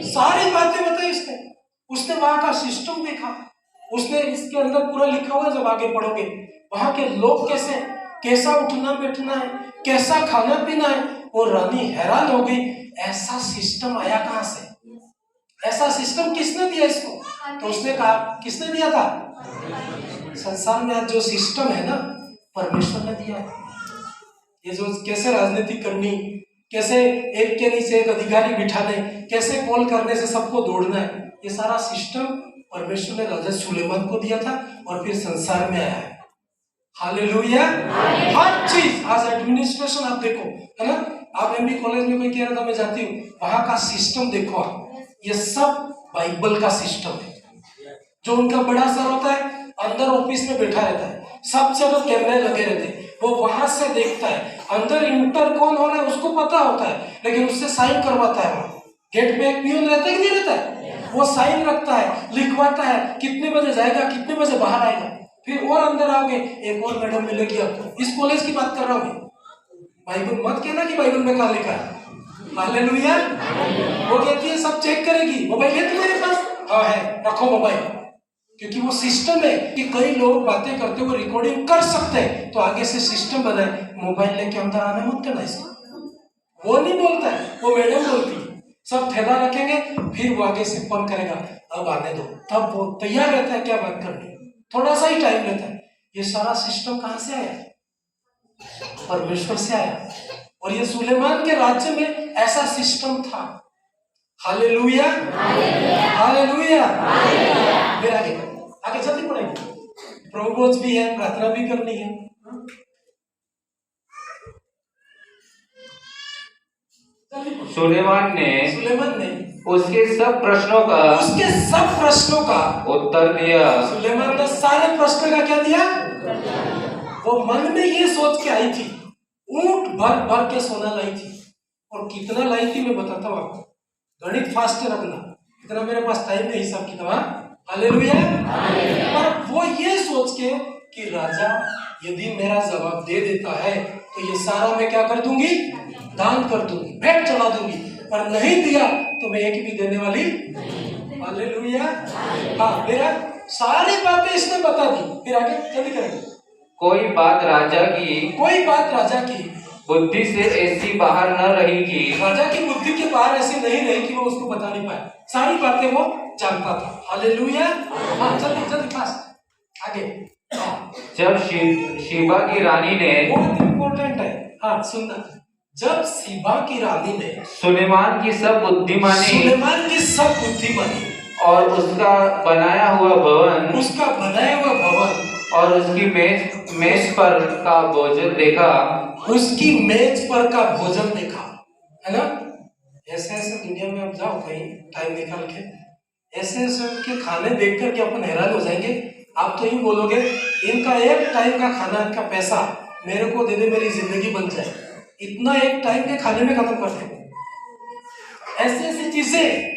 S2: सारी बातें बताई उसने वहां का सिस्टम देखा, उसने इसके अंदर पूरा लिखा हुआ, जब आगे पढ़ोगे वहां के लोग कैसा उठना बैठना है, कैसा खाना पीना है। वो रानी हैरान हो गई, ऐसा सिस्टम आया कहां से? ऐसा सिस्टम किसने दिया इसको? तो उसने कहा, किसने दिया था? संसार में आज जो सिस्टम है ना, परमेश्वर ने दिया है। ये जो कैसे राजनीति करनी, कैसे एक के नीचे एक अधिकारी बिठाने, कैसे कॉल करने से सबको दौड़ना है, ये सारा सिस्टम परमेश्वर ने राजा सुलेमान को दिया था और फिर संसार में आया है। हालेलुया। हर चीज आज एडमिनिस्ट्रेशन आप देखो, है ना? आप एमबी कॉलेज में कोई कह रहा था मैं जाती हूँ, वहां का सिस्टम देखो आप, ये सब बाइबल का सिस्टम है। जो उनका बड़ा सर होता है अंदर ऑफिस में बैठा रहता है, सब जगह कैमरे लगे रहते हैं, वो वहां से देखता है, अंदर इंटर कौन हो रहा है उसको पता होता है, लेकिन उससे साइन करवाता है। वहां गेट पे एक पियून रहता है कि नहीं रहता है? वो साइन रखता है, लिखवाता है, कितने बजे जाएगा, कितने बजे बाहर आएगा। फिर और अंदर आओगे, एक और मैडम मिलेगी आपको। इस कॉलेज की बात कर रहा हूँ। बाइबल मत कहना कि बाइबल में क्या लिखा है। हालेलुया। वो कहती है सब चेक करेगी। मोबाइल है तुम्हारे पास? हाँ है, रखो मोबाइल। क्योंकि वो सिस्टम है कि कई लोग बातें करते हुए रिकॉर्डिंग कर सकते हैं, तो आगे से सिस्टम बनाए, मोबाइल लेके अंदर आने मत देना इसको। वो नहीं बोलता है, वो मैडम बोलती है। सब थैला रखेंगे, फिर वो आगे से फोन करेगा, अब आने दो, तब वो तैयार रहता है क्या बात करनी, थोड़ा सा ही टाइम लेता है। ये सारा सिस्टम कहां से आया? परमेश्वर से आया। और ये सुलेमान के राज्य में ऐसा सिस्टम था। हालेलुया। हालेलुया। फिर आगे जल्दी पढ़ेंगे, प्रभुभोज भी है, प्रार्थना भी करनी है।
S3: सुलेमान ने उसके सब प्रश्नों का उत्तर दिया।
S2: सुलेमान ने सारे प्रश्न का क्या दिया? वो मन में ये सोच के आई थी, ऊंट भर भर के सोना लाई थी। और कितना लाई थी मैं बताता हूँ आपको, गणित फास्ट रखना, इतना मेरे पास टाइम नहीं हिसाब किताब। हालेलुया। पर वो ये सोच के कि राजा यदि मेरा जवाब दे देता है तो ये सारा मैं क्या कर दूंगी? दान कर दूंगी, भेंट चढ़ा दूंगी। और नहीं दिया तो मैं एक भी देने वाली। हालेलुया। हाँ, मेरा सारी बातें इसने बता दी। फिर आगे जल्दी करेंगे।
S3: कोई बात राजा की बुद्धि से ऐसी बाहर न रही कि
S2: राजा की बुद्धि के बाहर ऐसी नहीं रही कि वो उसको बता नहीं पाए। सारी बातें वो जानता था। हालेलुया। हाँ, जल्दी जल्दी फास्ट आगे। हाँ,
S3: जब शीबा की रानी ने,
S2: बहुत इंपॉर्टेंट है, हाँ सुनना, जब शीबा की रानी ने
S3: सुलेमान की सब बुद्धिमानी और उसका बनाया हुआ भवन और उसकी मेज पर का भोजन देखा,
S2: है ना। ऐसे ऐसे दुनिया में आप जाओ कहीं टाइम निकाल के, ऐसे ऐसे उनके खाने देख कर के अपन हैरान हो जाएंगे। आप तो यूं बोलोगे इनका एक टाइम का खाना का पैसा मेरे को दे दे, मेरी जिंदगी बन जाए। इतना एक टाइम के खाने में खत्म कर दे। ऐसी ऐसी चीजें,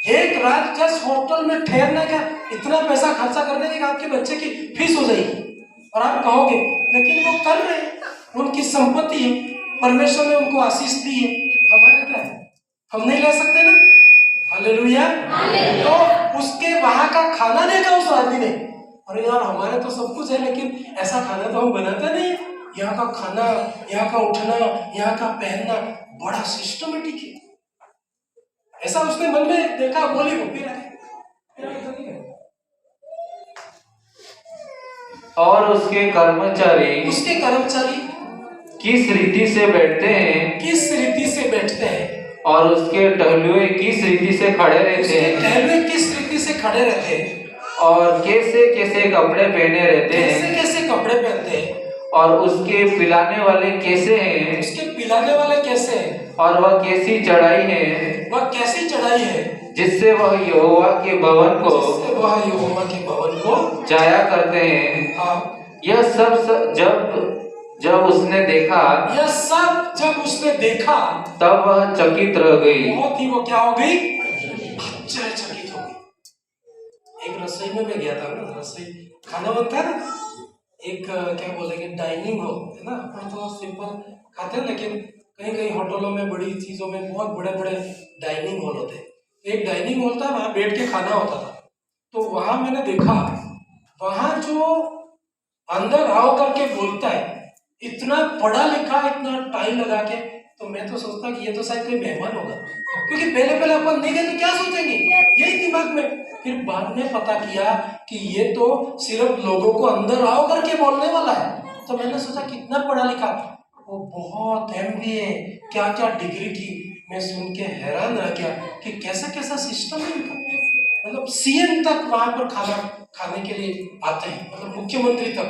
S2: एक रात जस्ट होटल में ठहरने का इतना पैसा खर्चा कर देंगे कि आपके बच्चे की फीस हो जाएगी। और आप कहोगे लेकिन वो कर रहे हैं, उनकी संपत्ति है, परमेश्वर ने उनको आशीष दी है, हमारे क्या है, हम नहीं ले सकते ना। हालेलुया। तो उसके वहां का खाना देखा उस आदमी ने, अरे यार हमारे तो सब कुछ है लेकिन ऐसा खाना तो हम बनाते नहीं। यहाँ का खाना, यहाँ का उठना, यहाँ का पहनना बड़ा सिस्टमेटिक है। ऐसा उसने मन में देखा, बोली वो फिर
S3: और उसके कर्मचारी किस रीति से बैठते हैं और उसके टहलुए किस रीति से खड़े रहते हैं और कैसे कैसे कपड़े पहने रहते हैं और उसके पिलाने वाले कैसे हैं और वह कैसी चढ़ाई है जिससे वह यहोवा के भवन को जाया करते हैं।
S2: हाँ।
S3: यह सब जब उसने देखा तब वह चकित रह गई।
S2: बहुत ही वो क्या हो गई, आश्चर्यचकित हो गई। एक रसोई में मैं गया था ना, रसोई खाना बनता है ना, एक क्या बोलेंगे डाइनिंग हॉल है ना। अपन तो सिंपल खाते हैं लेकिन कहीं कहीं होटलों में, बड़ी चीजों में बहुत बड़े बड़े डाइनिंग हॉल होते हैं। एक डाइनिंग हॉल था, वहां बैठ के खाना होता था। तो वहां मैंने देखा, वहां जो अंदर आओ करके बोलता है, इतना पढ़ा लिखा, इतना टाइम लगा के, तो मैं तो सोचता कि ये तो शायद कोई मेहमान होगा, क्योंकि पहले अपन नहीं गए तो क्या सोचेंगे, यही दिमाग में। फिर बाद में पता किया कि ये तो सिर्फ लोगों को अंदर आओ करके बोलने वाला है। तो मैंने सोचा कितना पढ़ा लिखा, वो बहुत MBA क्या क्या डिग्री की। मैं सुन के हैरान रह गया कि कैसा कैसा सिस्टम है इनका। मतलब CM तक वहां पर खाना खाने के लिए आते हैं, मतलब मुख्यमंत्री तक।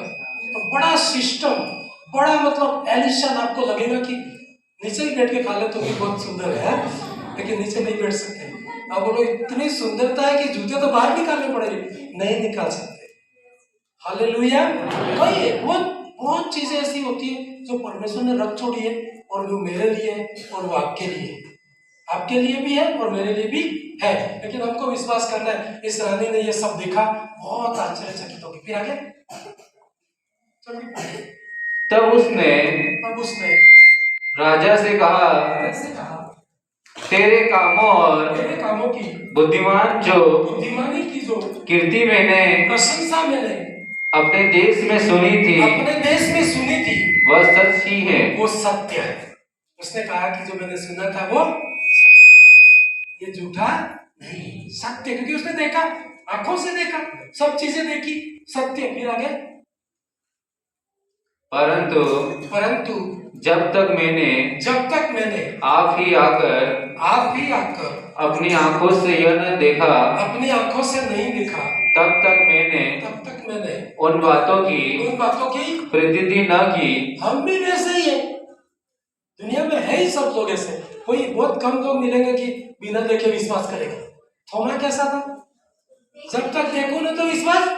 S2: तो बड़ा सिस्टम, बड़ा मतलब एलिशान। आपको लगेगा कि नीचे ही बैठ के खा ले तो भी बहुत सुंदर है, लेकिन नीचे नहीं बैठ सकते। अब बोलो इतनी सुंदरता है कि जूते तो बाहर निकालने पड़ेंगे, नहीं निकाल सकते। हालेलुया। वही बहुत बहुत चीजें ऐसी होती है जो परमेश्वर ने रख छोड़ी है, और जो मेरे लिए है और वो आपके लिए है। आपके लिए भी है और मेरे लिए भी है, लेकिन हमको विश्वास करना है। इस रानी ने ये सब देखा, बहुत आश्चर्यचकित होगी। फिर आगे
S3: तब उसने राजा से कहा, तेरे कामों की बुद्धिमानी की जो कीर्ति
S2: प्रशंसा मैंने
S3: अपने देश में सुनी थी वह सच ही है।
S2: वो सत्य है। उसने कहा कि जो मैंने सुना था वो ये झूठा नहीं, सत्य। क्योंकि उसने देखा, आंखों से देखा, सब चीजें देखी, सत्य। फिर आगे,
S3: परंतु जब तक मैंने आप ही आकर अपनी आंखों से यह न देखा,
S2: नहीं देखा,
S3: तब तक मैंने उन बातों की प्रतीति न की।
S2: हम भी वैसे ही है, दुनिया में है ही सब लोग ऐसे। कोई बहुत कम लोग मिलेंगे कि बिना देखे विश्वास करेगा। थोमा कैसा था, जब तक देखो ना तो विश्वास,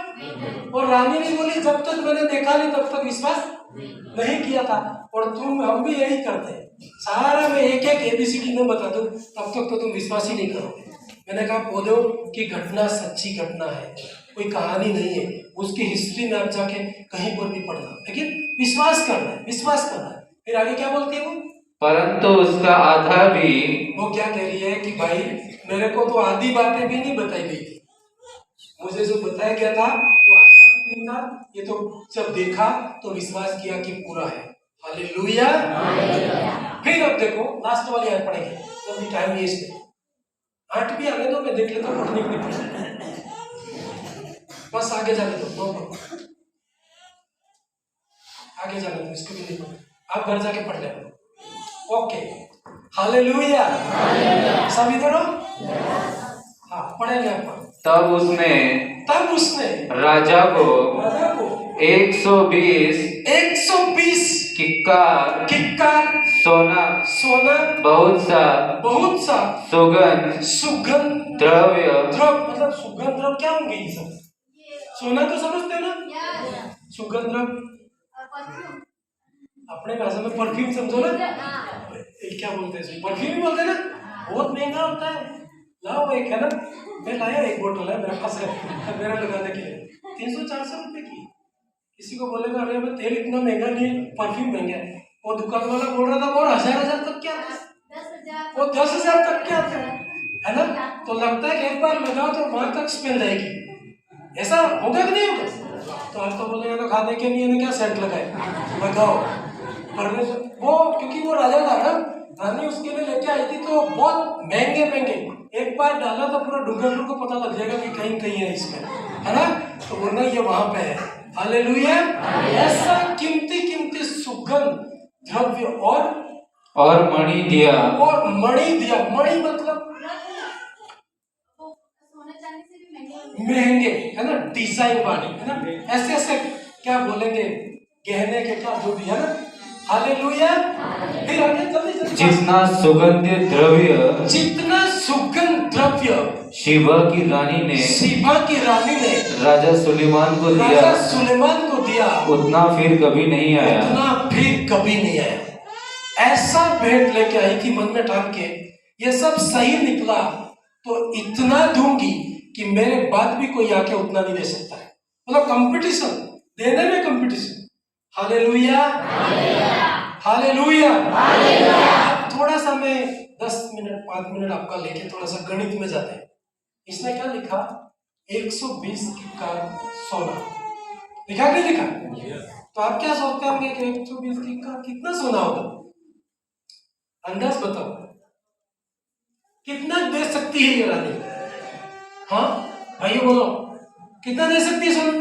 S2: और रानी ने बोली जब तक मैंने देखा नहीं तब तक विश्वास नहीं किया था। और हम भी यही करते हैं, सारा मैं एक एक ABCD में बता दूं तब तक तो तुम विश्वास ही नहीं करोगे। मैंने कहा पौधों की घटना सच्ची घटना है, कोई कहानी नहीं है। उसकी हिस्ट्री में आप जाके कहीं पर भी पढ़ना, लेकिन विश्वास करना है। फिर आगे क्या बोलते हैं वो,
S3: परंतु उसका आधा भी
S2: वो क्या कह रही है कि भाई मेरे को तो आधी बातें भी नहीं बताई गई थी, मुझे जो बताया गया था वो आधा भी नहीं था। ये तो जब देखा तो विश्वास किया कि पूरा है। हालेलुया। फिर अब देखो लास्ट वाली आयत पढ़ेंगे, जल्दी टाइम वेस्ट है। 8 भी आने दो, मैं देख लेता हूँ पढ़ने की नहीं पढ़ने, बस आगे जाने दो, नो प्रॉब्लम, आगे जाने दो, इसको भी नहीं पढ़ना, आप घर जाके पढ़ लेना। Okay, hallelujah. सब इधर हो? हाँ, पढ़ेंगे आप।
S3: तब उसने राजा को 120 किक्कार सोना बहुत सा सुगंध द्रव्य
S2: मतलब सुगंध द्रव्य क्या होंगे ये सब? सोना तो समझते हो ना? सुगंध द्रव्य अपने भाषा में परफ्यूम समझो ना, क्या बोलते हैं, परफ्यूम ही बोलते हैं ना, बहुत महंगा होता है। लाओ एक है ना, मैं लाया एक बोतल है मेरे पास है, मेरा लगाने के लिए 300-400 रुपए की। किसी को बोलेगा अरे मैं तेल इतना महंगा नहीं है, परफ्यूम महंगा है। वो दुकान वाला बोल रहा था और 1000 तक क्या आता है, वो 10,000 तक क्या आता है ना? तो लगता है कि एक बार लगाओ तो वहां तक स्मेल रहेगी, ऐसा होगा कि नहीं होगा? तो आप तो बोलेगा तो खाने के लिए क्या सेंट लगाए, लगाओ। वो क्योंकि वो राजा था ना, रानी उसके लिए लेके आई थी, तो बहुत महंगे एक बार डाला तो पूरा डूंगरपुर को पता लग जाएगा कि कहीं कहीं है इसमें, है ना? तो बोलना ये वहां पे है। हालेलुया। ऐसा कीमती सुगंध द्रव्य
S3: और मणि दिया। मणि मतलब महंगे, है ना, डिजाइन वाली, है ना, ऐसे क्या बोलेंगे, गहने के क्या जो भी है ना। हालेलुया। फिर आगे जल्दी जितना सुगंध द्रव्य शिवा की रानी ने राजा सुलेमान को दिया, उतना फिर कभी नहीं आया। ऐसा भेंट लेके आई थी मन में ठान के, ये सब सही निकला तो इतना दूंगी कि मेरे बाद भी कोई आके उतना नहीं दे सकता है। मतलब कंपटीशन, देने में कंपटीशन। हालेलुया। अब थोड़ा सा मैं 5 मिनट आपका लेके थोड़ा सा गणित में जाते हैं। इसने क्या लिखा? 120 किक्कार सोना लिखा, नहीं लिखा? तो आप क्या सोचते होंगे कि 120 किक्कार कितना सोना होगा? अंदाज बताओ, कितना दे सकती है ये रानी? हाँ भाइयों बोलो, कितना दे सकती है सोना?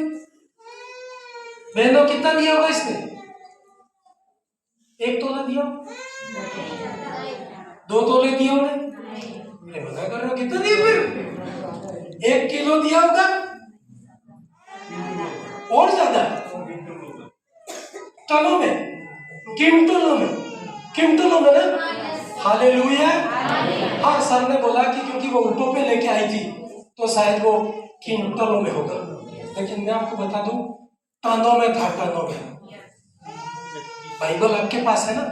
S3: बहनों कितना दिया होगा इसने? 1 तोला दिया, 2 तोले दिए होंगे, मजा कर रहे हो, कितना दिया? फिर 1 किलो दिया होगा और ज्यादा, टनों में, किंटलों में ना। हालेलुया। हाँ, सर ने बोला कि क्योंकि वो ऊँटों पे लेके आई थी तो शायद वो किंटलों में होगा, लेकिन मैं आपको बता दूं टनों में था, टनों में। बाइबल आपके पास है ना,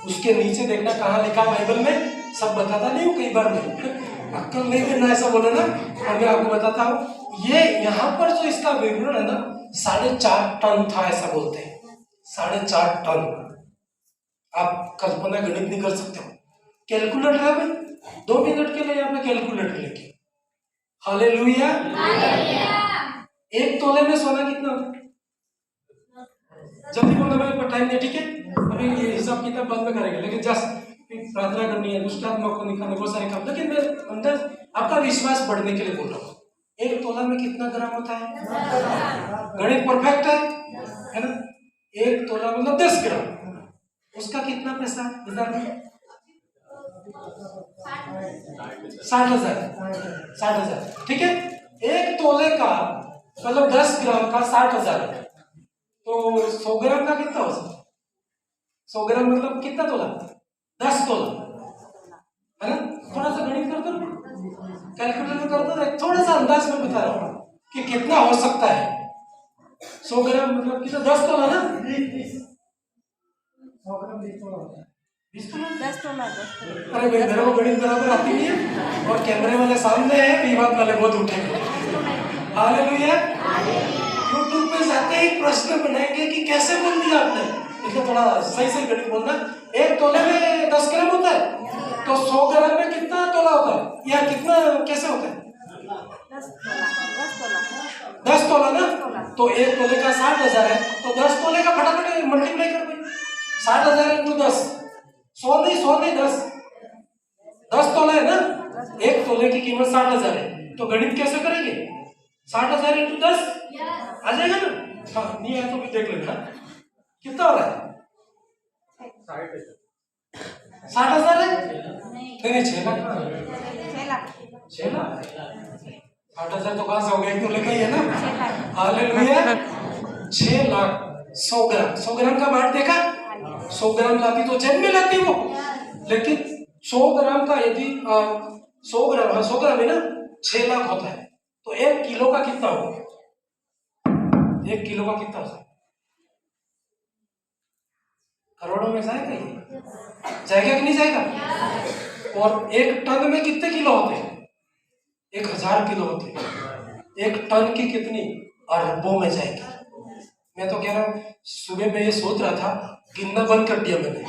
S3: उसके नीचे देखना कहाँ लिखा बाइबल में, सब बताता नहीं हूँ कई बार में, अक्ल नहीं देना ऐसा बोला ना, और मैं आपको बताता हूँ ये यहाँ पर जो इसका विवरण है ना 4.5 टन था, ऐसा बोलते हैं 4.5 टन। आप कल्पना गणित नहीं कर सकते हो। कैलकुलेटर है भाई, 2 मिनट के लिए यहाँ पे कैलकुलेटर लेके। हालेलुया। 1 तोले में सोना कितना होता? जल्दी बोलना, मेरे पास टाइम नहीं, ठीक है? अभी ये हिसाब किताब बाद में करेंगे, लेकिन जस्ट प्रार्थना करनी है, दुष्ट आत्मा को निकालने, बहुत सारे काम, लेकिन मैं अंदर आपका विश्वास बढ़ने के लिए बोल रहा हूँ। 1 तोला में कितना ग्राम होता है? गणित परफेक्ट है ना? 1 तोला मतलब 10 ग्राम, उसका कितना पैसा? 60,000, ठीक है? 1 तोले का मतलब 10 ग्राम का 60,000, तो 100 ग्राम का कितना हो सकता? 100 ग्राम मतलब कितना तोला? 10 तोला, है ना? थोड़ा सा गणित कर दो, कैलकुलेटर कर दो, थोड़ा सा अंदाज में बता रहा हूँ कि कितना हो सकता है। 100 ग्राम मतलब कितना? 10 तोला ना? 100 ग्राम 20 तोला होता है, 10 तोला। अरे भाई मेरे को गणित बराबर आती नहीं है, और कैमरे वाले सामने है, विवाद वाले बहुत उठेंगे। हालेलुया। यूट्यूब पे जाते ही प्रश्न बनाएंगे कि कैसे बोल दिया आपने,
S2: इसलिए थोड़ा सही सही गणित बोलना। 1 तोले में 10 ग्राम होता है, तो 100 ग्राम में कितना तोला होता है, या कितना कैसे होता है? 10 तोला ना, तो 1 तोले का 60,000 है, तो 10 तोले का फटाफट मल्टीप्लाई कर भाई, 60,000 इंटू 10, 100 नहीं 10 तोला है ना, 1 तोले की कीमत 60,000 है, तो गणित कैसे करेंगे? 60,000 इंटू 10 आ जाएगा ना? हाँ, नहीं आया तो भी देख लेना कितना हो रहा है। 60,000 है, नहीं 6 लाख, 60,000 तो कहां से हो गया, 1 तोले का ही है ना। हालेलुया, 6 लाख 100 ग्राम का बाट देखा, 100 ग्राम लाती तो जेब में लाती वो, लेकिन 100 ग्राम का यदि 100 ग्राम है ना, 6 लाख होता है, तो 1 किलो का कितना होगा? 1 किलो का कितना होता है? करोड़ों में जाएगा ये, जाएगा कि नहीं जाएगा? और 1 टन में कितने किलो होते हैं? 1000 किलो होते हैं। 1 टन की कितनी अरबों में जाएगी। मैं तो कह रहा हूँ, सुबह में ये सोच रहा था, गिनना बंद कर दिया मैंने,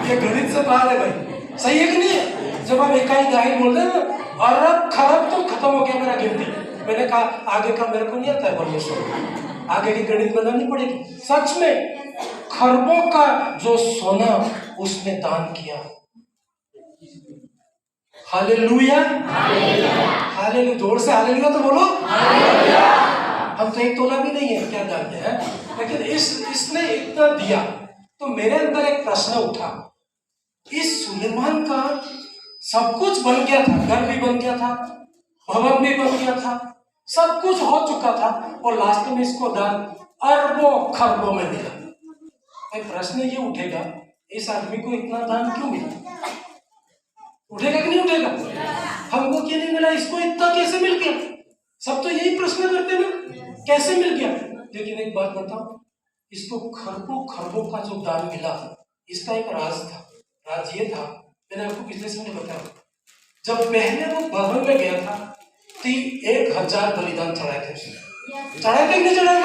S2: ये गणित से बाहर है भाई, सही है कि नहीं है? जब हम इकाई दहाई बोलते हैं ना, अरब खरब तो खत्म हो गया मेरा गिनती। मैंने कहा आगे का मेरे को नहीं आता है परमेश्वर, आगे की गणित बनानी पड़ेगी। सच में खरबों का जो सोना उसने दान किया। हालेलुया, हालेलुया, जोर से हालेलुया तो बोलो। हम तो 1 तोला भी नहीं है क्या जानते हैं, लेकिन इसने इतना दिया। तो मेरे अंदर एक प्रश्न उठा, इस सुलेमान का सब कुछ बन गया था, घर भी बन गया था, भवन भी बन गया था, सब कुछ हो चुका था, और लास्ट में इसको दान अरबों खरबों में मिला। एक प्रश्न ये उठेगा, इस आदमी को इतना दान क्यों मिला? उठेगा कि नहीं उठेगा? हमको क्यों नहीं मिला, इसको इतना कैसे मिल गया? सब तो यही प्रश्न करते ना, कैसे मिल गया? लेकिन एक बात बताओ, इसको खरबों खरबों का जो दान मिला, इसका एक राज था। राज ये था, मैंने आपको पिछले समय बताया, जब पहले वो भवन में गया था, 1000 बलिदान चढ़ाए थे उसने। चढ़ाए थे कि नहीं चढ़ाए थे?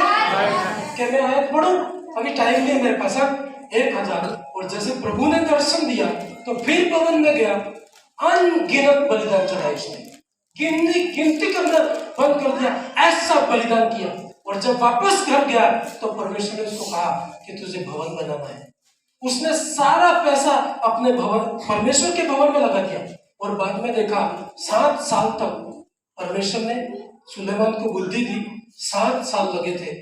S2: क्या मैं आयत पढ़ूं? अभी टाइम नहीं है मेरे पास। 1000, और जैसे प्रभु ने दर्शन दिया तो फिर भवन में गया, अनगिनत बलिदान चढ़ाए उसने, गिनती करना बंद कर दिया, ऐसा बलिदान किया। और जब वापस घर गया तो परमेश्वर ने उसको कहा कि तुझे भवन बनाना है। उसने सारा पैसा अपने भवन, परमेश्वर के भवन में लगा दिया। और बाद में देखा 7 साल तक परमेश्वर ने सुलेमान को बुद्धि दी, 7 साल लगे थे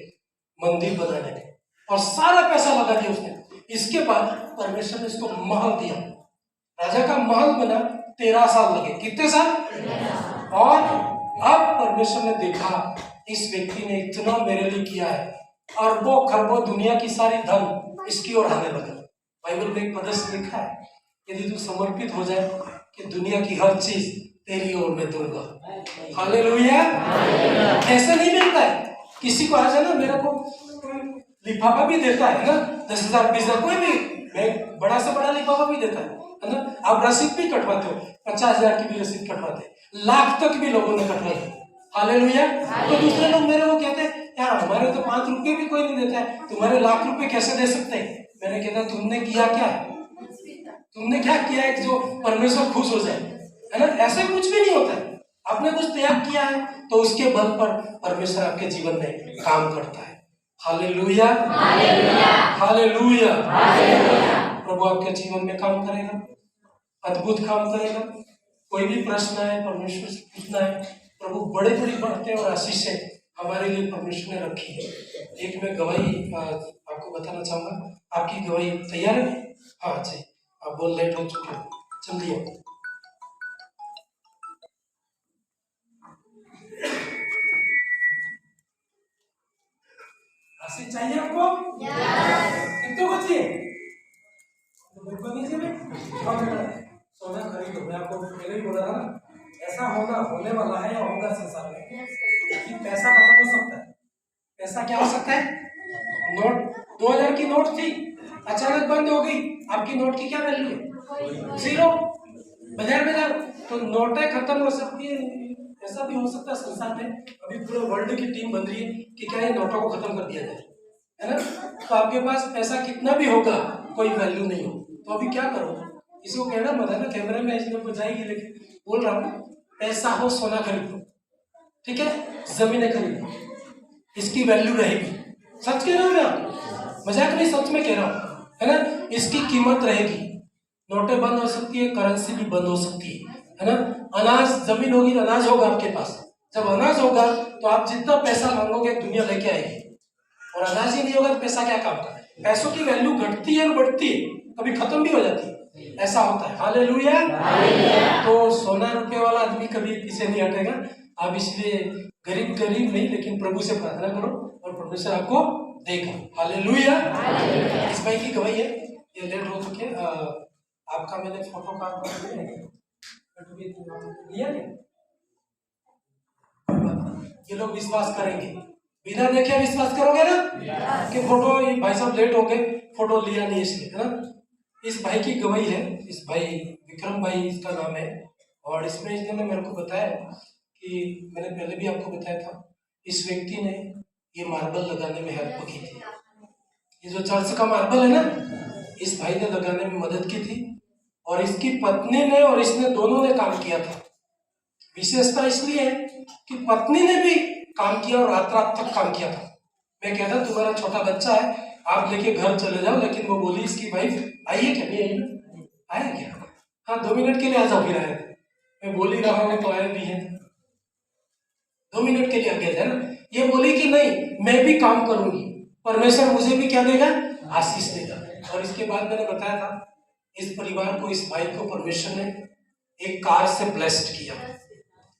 S2: मंदिर बनाने में, और सारा पैसा लगा दिया उसने। इसके बाद परमेश्वर ने उसको महल दिया, राजा का महल बना, 13 साल लगे। कितने साल? और अब परमेश्वर ने देखा इस व्यक्ति ने इतना मेरे लिए किया है, अरबों खरबों दुनिया की सारी धन इसकी ओर आने लगा। बाइबल में एक पदस लिखा है, यदि तू समर्पित हो जाए कि दुनिया की हर चीज तेरी ओर मैं दूंगा। हालेलुया। ऐसा नहीं मिलता है, किसी को आ जाए ना, मेरे को लिफाफा भी देता है ना, 10,000 20,000 कोई भी, मैं बड़ा से बड़ा लिफाफा भी देता है ना। आप रसीद भी कटवाते हो, 50,000 की भी रसीद कटवाते, लाख तक भी लोगों ने कटवाई। हालेलुया। तो दूसरे लोग मेरे को कहते हैं, यार हमारे तो 5 रुपए भी कोई नहीं देता है, तुम्हारे लाख रुपए कैसे दे सकते हैं? मैंने कहता तुमने किया क्या है? तुमने क्या किया है जो परमेश्वर खुश हो जाए? है ना, ऐसे कुछ भी नहीं होता है। आपने कुछ त्याग किया है तो उसके बल पर परमेश्वर आपके जीवन में काम करता है। Hallelujah, hallelujah, hallelujah. प्रभु आपके जीवन में काम करेगा, अद्भुत काम करेगा। कोई भी प्रश्न है परमेश्वर से पूछना है, प्रभु बड़े बड़ी बातें और आशीषें हमारे लिए परमेश्वर ने रखी है। एक मैं गवाही आपको बताना चाहूंगा। आपकी गवाही तैयार है? हाँ जी, आप बहुत लेट हो चुके हो, चलिए। आशीष चाहिए आपको? कितनों को चाहिए? बिल्कुल नहीं चाहिए। सोना खरीदो, मैं आपको पहले ही बोला था ना, ऐसा होगा, होने वाला है या होगा संसार में कि पैसा खत्म हो सकता है। पैसा क्या हो सकता है? नोट, 2000 की नोट थी, अचानक बंद हो गई, आपकी नोट की क्या वैल्यू है? 0। बाजार में जाओ तो नोटें खत्म हो सकती है। ऐसा भी हो सकता है संसार में, अभी पूरे वर्ल्ड की टीम बन रही है कि क्या ये नोटों को खत्म कर दिया जाए। है ना, तो आपके पास पैसा कितना भी होगा कोई वैल्यू नहीं हो, तो अभी क्या करो? इसको कहना मत है ना, कैमरे में इसमें बजाएगी, लेकिन बोल रहा हूँ पैसा हो सोना खरीद लो, ठीक है, जमीनें खरीद लो, इसकी वैल्यू रहेगी। सच कह रहा हूँ मैं आपको, मजाक नहीं, सच में कह रहा हूँ, है ना, इसकी कीमत रहेगी। नोटें बंद हो सकती है, करेंसी भी बंद हो सकती है ना। अनाज, जमीन होगी तो अनाज होगा आपके पास, जब अनाज होगा तो आप जितना पैसा मांगोगे दुनिया लेके आएगी, और अनाज ही नहीं होगा तो पैसा क्या काम का? पैसों की वैल्यू घटती है और बढ़ती है, कभी खत्म भी हो जाती है, ऐसा होता है। हालेलुया। तो सोना रुपये वाला आदमी कभी पीछे नहीं हटेगा। आप इसलिए गरीब नहीं, लेकिन प्रभु से प्रार्थना करो और परमेश्वर आपको देगा। हालेलुया। इस भाई की गवाही है, ये लेट हो चुके, आपका मैंने फोटो का दिया नहीं, ये लोग विश्वास करेंगे, बिना देखे विश्वास करोगे ना कि फोटो, ये भाई साहब लेट हो गए, फोटो लिया नहीं इसलिए, है ना। इस भाई की गवाही है, इस भाई विक्रम भाई इसका नाम है, और इसमें इन्होंने मेरे को बताया कि मैंने पहले भी आपको बताया था, इस व्यक्ति ने ये मार्बल लगाने में हेल्प की थी। ये जो चर्च का मार्बल है ना, इस भाई ने लगाने में मदद की थी, और इसकी पत्नी ने और इसने दोनों ने काम किया था। विशेषता इसलिए है कि पत्नी ने भी काम किया और रात रात तक काम किया था। मैं कहता तुम्हारा छोटा बच्चा है, आप लेके घर चले जाओ, लेकिन वो बोली इसकी वाइफ आई है क्या? नहीं आई ना, आया क्या? हाँ 2 मिनट के लिए आ जाओ, फिर आए। मैं बोल ही रहा हूँ तो आए भी है, 2 मिनट के लिए आ गया है ना। ये बोली कि नहीं मैं भी काम करूंगी, परमेश्वर मुझे भी क्या देगा? आशीष देगा। और इसके बाद मैंने बताया था, इस परिवार को, इस भाई को परमेश्वर ने एक कार से ब्लेस्ड किया।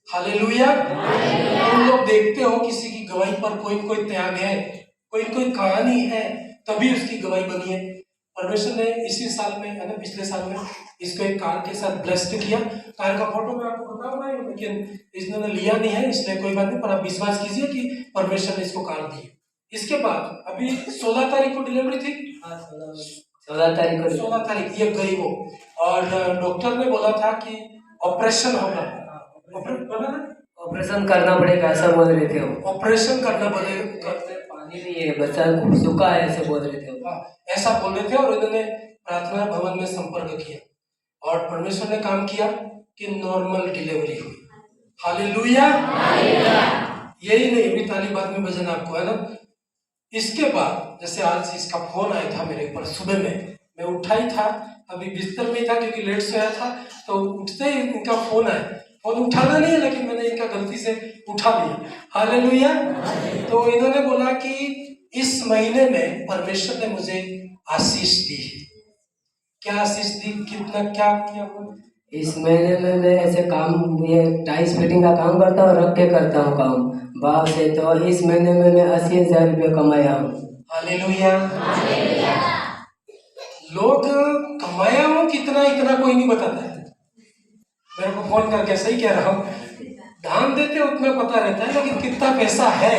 S2: हालेलुया। तुम लोग देखते हो किसी की गवाही पर कोई त्याग है, कोई कहानी है, तभी उसकी गवाही बनी है। परमेश्वर ने इसी साल में, है ना, पिछले साल में इसको एक कार के साथ ब्लेस्ड किया। कार का फोटो मैं आपको बताऊंगा, लेकिन इसने लिया नहीं है, इसलिए कोई बात नहीं, पर आप विश्वास कीजिए कि परमेश्वर ने इसको कार दी। इसके बाद अभी 16 तारीख को डिलीवरी थी, 16 तारीख ये गई वो, और डॉक्टर ने बोला था कि ऑपरेशन होगा,
S4: ऑपरेशन करना पड़ेगा ऐसा बोल रहे थे वो।
S2: ऑपरेशन करना पड़ेगा,
S4: पानी नहीं है, बच्चा सूखा है ऐसे बोल रहे थे वो।
S2: ऐसा बोल रहे थे, और इन्होंने प्रार्थना भवन में संपर्क किया, और परमेश्वर ने काम किया कि नॉर्मल डिलीवरी हुई। हालेलुया। यही नहीं, अभी ताली बाद में भजन आपको, है ना। इसके बाद जैसे आज इसका फोन आया था मेरे ऊपर सुबह में, मैं उठा ही था, अभी बिस्तर में था क्योंकि लेट सोया था, तो उठते ही इनका फोन आया। फोन उठाना नहीं है, लेकिन मैंने इनका गलती से उठा लिया। हालेलुया। तो इन्होंने बोला कि इस महीने में परमेश्वर ने मुझे आशीष दी। क्या आशीष दी? कितना क्या किया?
S4: इस महीने में मैं ऐसे काम, ये टाइल्स फिटिंग का काम करता हूँ, रख के करता हूँ काम भाव से, तो इस महीने में मैं 80,000 रुपये कमाया हूँ।
S2: हालेलुया। लोग कमाया हूँ कितना, इतना कोई नहीं बताता है। मेरे को फोन करके, सही कह रहा हूँ, दान देते उतना पता रहता है, लेकिन कितना पैसा है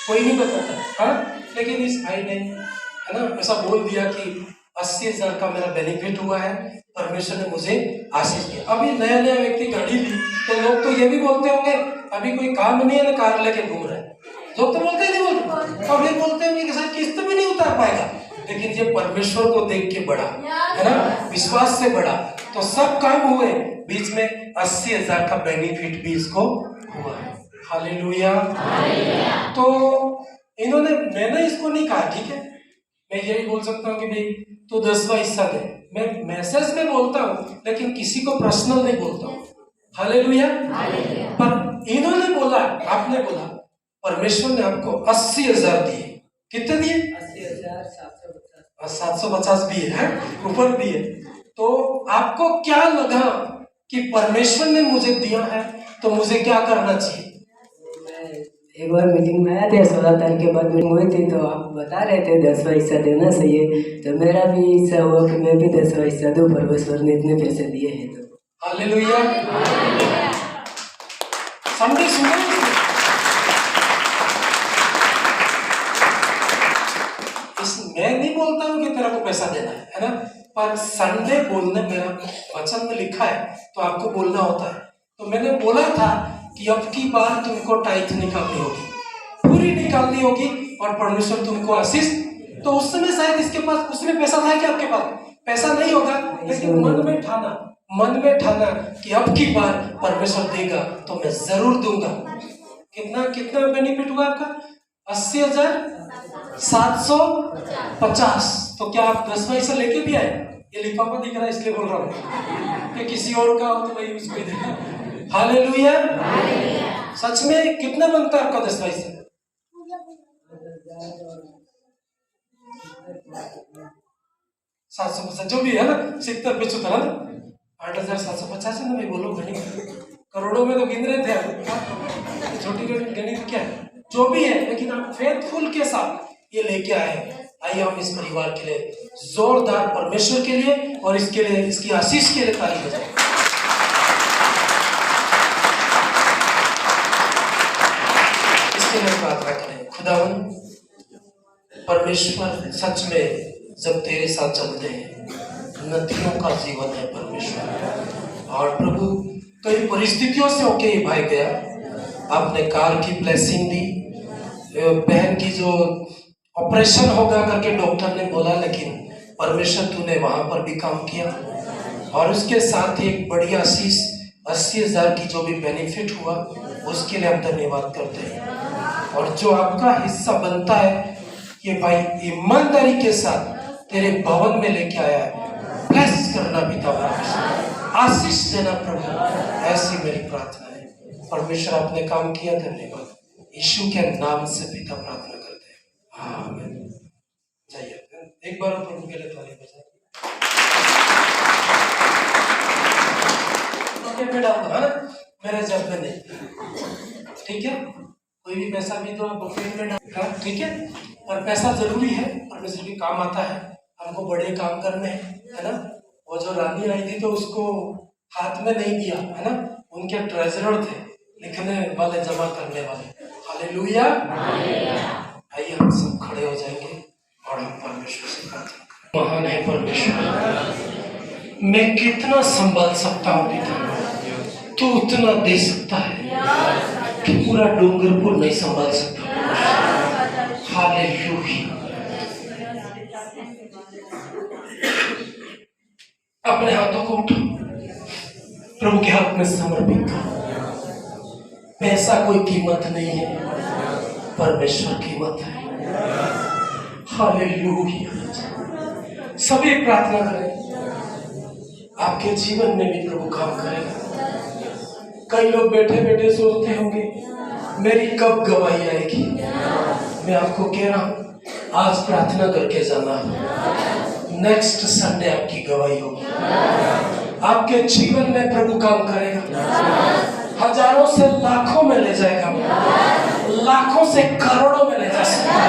S2: कोई नहीं बताता। हाँ, लेकिन इस भाई ने, है ना, ऐसा बोल दिया कि 80,000 का मेरा बेनिफिट हुआ है, परमेश्वर ने मुझे आशीष दिया। अभी नया व्यक्ति गाड़ी ली तो लोग तो ये भी बोलते होंगे अभी कोई काम नहीं है ना, कार लेके घूम रहा है। लोग तो बोलते नहीं बोलते, और फिर बोलते होंगे कि सर किस्त भी नहीं उतार पाएगा, लेकिन ये परमेश्वर को देख के बढ़ा, है ना, विश्वास से बढ़ा, तो सब काम हुए, बीच में 80,000 का बेनिफिट भी इसको हुआ। हालेलुया। तो इन्होंने, मैंने इसको नहीं कहा, ठीक है, मैं यही बोल सकता हूँ कि भाई तो 10वां हिस्सा दे, मैं मैसेज में बोलता हूँ, लेकिन किसी को पर्सनल नहीं बोलता हूँ। हालेलुया। पर इन्होंने बोला, आपने बोला परमेश्वर ने आपको 80,000 दिए। कितने दिए? 750 भी है, ऊपर भी है। तो आपको क्या लगा कि परमेश्वर ने मुझे दिया है, तो मुझे क्या करना चाहिए?
S4: एक बार मीटिंग में आया थे, 16 तारीख के बाद मीटिंग हुई थी, तो आप बता रहे थे 10वां हिस्सा देना सही है, तो मेरा भी इच्छा हुआ कि मैं भी 10वां हिस्सा दूं, परमेश्वर ने इतने पैसे दिए हैं तो।
S2: हालेलुया। संडे सुनो, मैं नहीं बोलता हूँ कि तेरा को पैसा देना है ना, पर संडे बोलने, मेरा वचन में लिखा है तो आपको बोलना होता है। तो मैंने बोला था कि अब की बार तुमको टाइथ निकालनी होगी, पूरी निकालनी होगी, और परमेश्वर तुमको आशीष तो उस समय शायद इसके पास, उसमें पैसा था क्या आपके पास? पैसा नहीं होगा, लेकिन मन में ठाना कि अब की बार परमेश्वर देगा तो मैं जरूर दूंगा। कितना कितना बेनिफिट हुआ आपका? 80,750। तो क्या आप 10 पैसा लेके भी आए? ये लिफाफा दिख रहा है इसलिए बोल रहा हूँ कि किसी और का हो तो भाई उसको देगा। हालेलुया। सच में कितना बनता है आपका 10 पैसा? 750 जो भी है ना, 70-75 है ना, 8,750 है ना भाई, बोलो गणित करोड़ों में तो गिन रहे थे आप, छोटी गणित क्या है, जो भी है, लेकिन आप फेथफुल के साथ ये लेके आए। आइए हम इस परिवार के लिए जोरदार परमेश्वर के लिए और इसके लिए, इसकी आशीष के लिए ताली बजाएं। इसके लिए प्रार्थना करें। खुदावन परमेश्वर, सच में जब तेरे साथ चलते हैं नदियों का जीवन है परमेश्वर। और प्रभु कई परिस्थितियों से होके ये भाई गया, आपने कार की ब्लेसिंग दी, बहन की जो ऑपरेशन होगा करके डॉक्टर ने बोला, लेकिन परमेश्वर तूने वहां पर भी काम किया। और उसके साथ ही एक बड़ी आशीष 80,000 की जो भी बेनिफिट हुआ उसके लिए हम धन्यवाद करते हैं। और जो आपका हिस्सा बनता है ये भाई ईमानदारी के साथ तेरे भवन में लेके आया है, ब्लेस करना पिता परमेश्वर, आशीष देना प्रभु, ऐसी मेरी प्रार्थना है। परमेश्वर आपने काम किया, धन्यवाद। यीशु के नाम से पिता प्रार्थना करते हैं, आमीन। चाहिए एक बार प्रभु के लिए ताली बजाएं। में डाल दो है ना, मेरे जेब में नहीं, ठीक है? कोई भी पैसा भी तो आप बफेट में डाल, ठीक है? और पैसा जरूरी है, परमेश्वर के काम आता है, हमको बड़े काम करने हैं, है ना? वो जो रानी आई थी तो उसको हाथ में नहीं दिया, है ना? उनके ट्रेजरर थे, लिखने वाले, जमा करने वाले। हालेलुया। आइए हम सब खड़े हो जाएंगे और हम परमेश्वर से प्रार्थना करें। महान है परमेश्वर, मैं कितना संभाल सकता हूँ पिता, तू उतना दे सकता है कि पूरा डूंगरपुर नहीं संभाल सकता। हालेलुया। अपने हाथों को उठाओ, प्रभु के हाथ में समर्पित करो। पैसा कोई कीमत नहीं है, परमेश्वर कीमत है। हालेलुया। सभी प्रार्थना करें, आपके जीवन में भी प्रभु काम करेगा। कई लोग बैठे बैठे सोचते होंगे मेरी कब गवाही आएगी। मैं आपको कह रहा हूं, आज प्रार्थना करके जाना, नेक्स्ट संडे आपकी गवाही होगी। आपके जीवन में प्रभु काम करेगा, हजारों से लाखों में ले जाएगा, लाखों से करोड़ों में ले जा सकता है,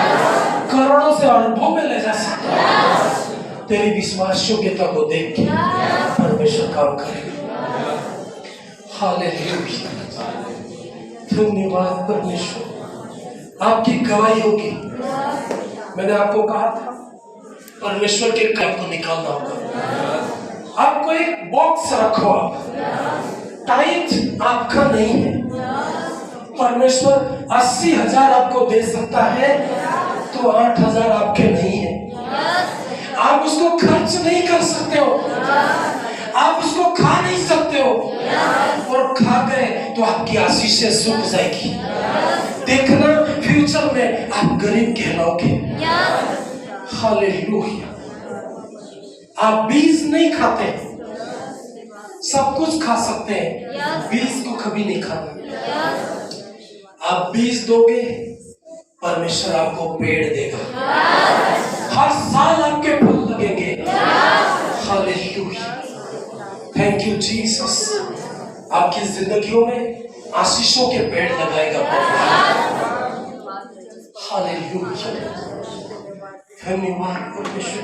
S2: करोड़ों से अरबों में ले जा सकता है। तेरी विश्वास योग्यता को देख के परमेश्वर काम करेगा। हालेलुया। धन्यवाद परमेश्वर, आपकी गवाही होगी। मैंने आपको कहा था परमेश्वर के काम को निकालना होगा। आपको एक बॉक्स रखो, आप टाइट आपका नहीं है। परमेश्वर 80,000 आपको दे सकता है तो 8,000 आपके नहीं है। आप उसको खर्च नहीं कर सकते हो, आप उसको खा नहीं सकते हो, और खा गए तो आपकी आशीषें सूख जाएगी। देखना फ्यूचर में आप गरीब कहलाओगे। हालेलुया। आप बीज नहीं खाते, सब कुछ खा सकते हैं, बीज को कभी नहीं खाना। आप बीज दोगे, परमेश्वर आपको पेड़ देगा, हर साल आपके फल लगेंगे। हालेलुया। Thank you Jesus. आपकी जिंदगियों में आशीषों के पेड़ लगाएगा। हालेलुया। धन्यवाद परमेश्वर।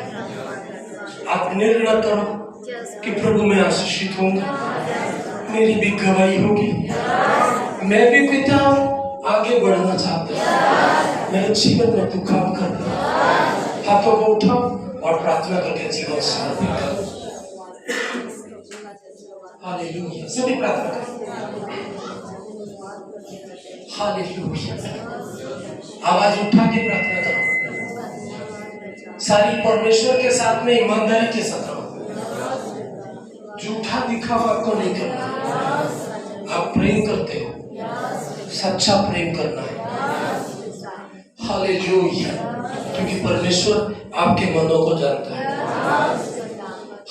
S2: आप निर्णय करो कि प्रभु मैं आशीषित होऊंगा, मेरी भी गवाही होगी, मैं भी पिता आगे बढ़ना चाहता हूँ, मेरे जीवन में तू काम कर। हाथों को उठाओ और प्रार्थना करके जीवन समर्पित करो। हालेलुया। सभी प्रार्थना करें। हालेलुया। आवाज उठा के प्रार्थना करो।
S1: सारी परमेश्वर के साथ में ईमानदारी के साथ रहो। झूठा दिखावा आपको नहीं करना। आप प्रेम करते हो, सच्चा प्रेम करना है। हालेलुया, क्योंकि परमेश्वर आपके मनों को जानता है।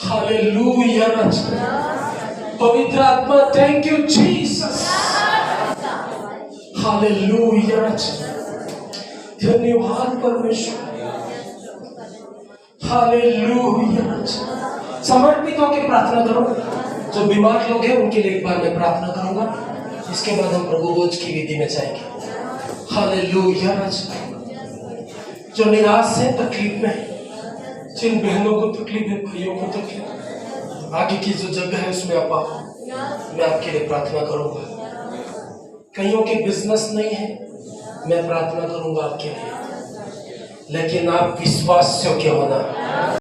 S1: हालेलुया, पवित्र आत्मा, थैंक यू जीसस। हालेलुया, धन्यवाद परमेश्वर। हालेलुया, समर्पित होकर प्रार्थना करो। जो बीमार लोग हैं उनके लिए एक बार मैं प्रार्थना करूंगा, इसके बाद हम प्रभु भोज की विधि में जाएंगे। हालेलुया, जो निराश है, तकलीफ में है, जिन बहनों को तकलीफ है, भाइयों को तकलीफ, आगे की जो जगह है उसमें आप आओ, मैं आपके लिए प्रार्थना करूंगा। कईयों के बिजनेस नहीं है, मैं प्रार्थना करूंगा आपके लिए, लेकिन आप विश्वास योग्य होना।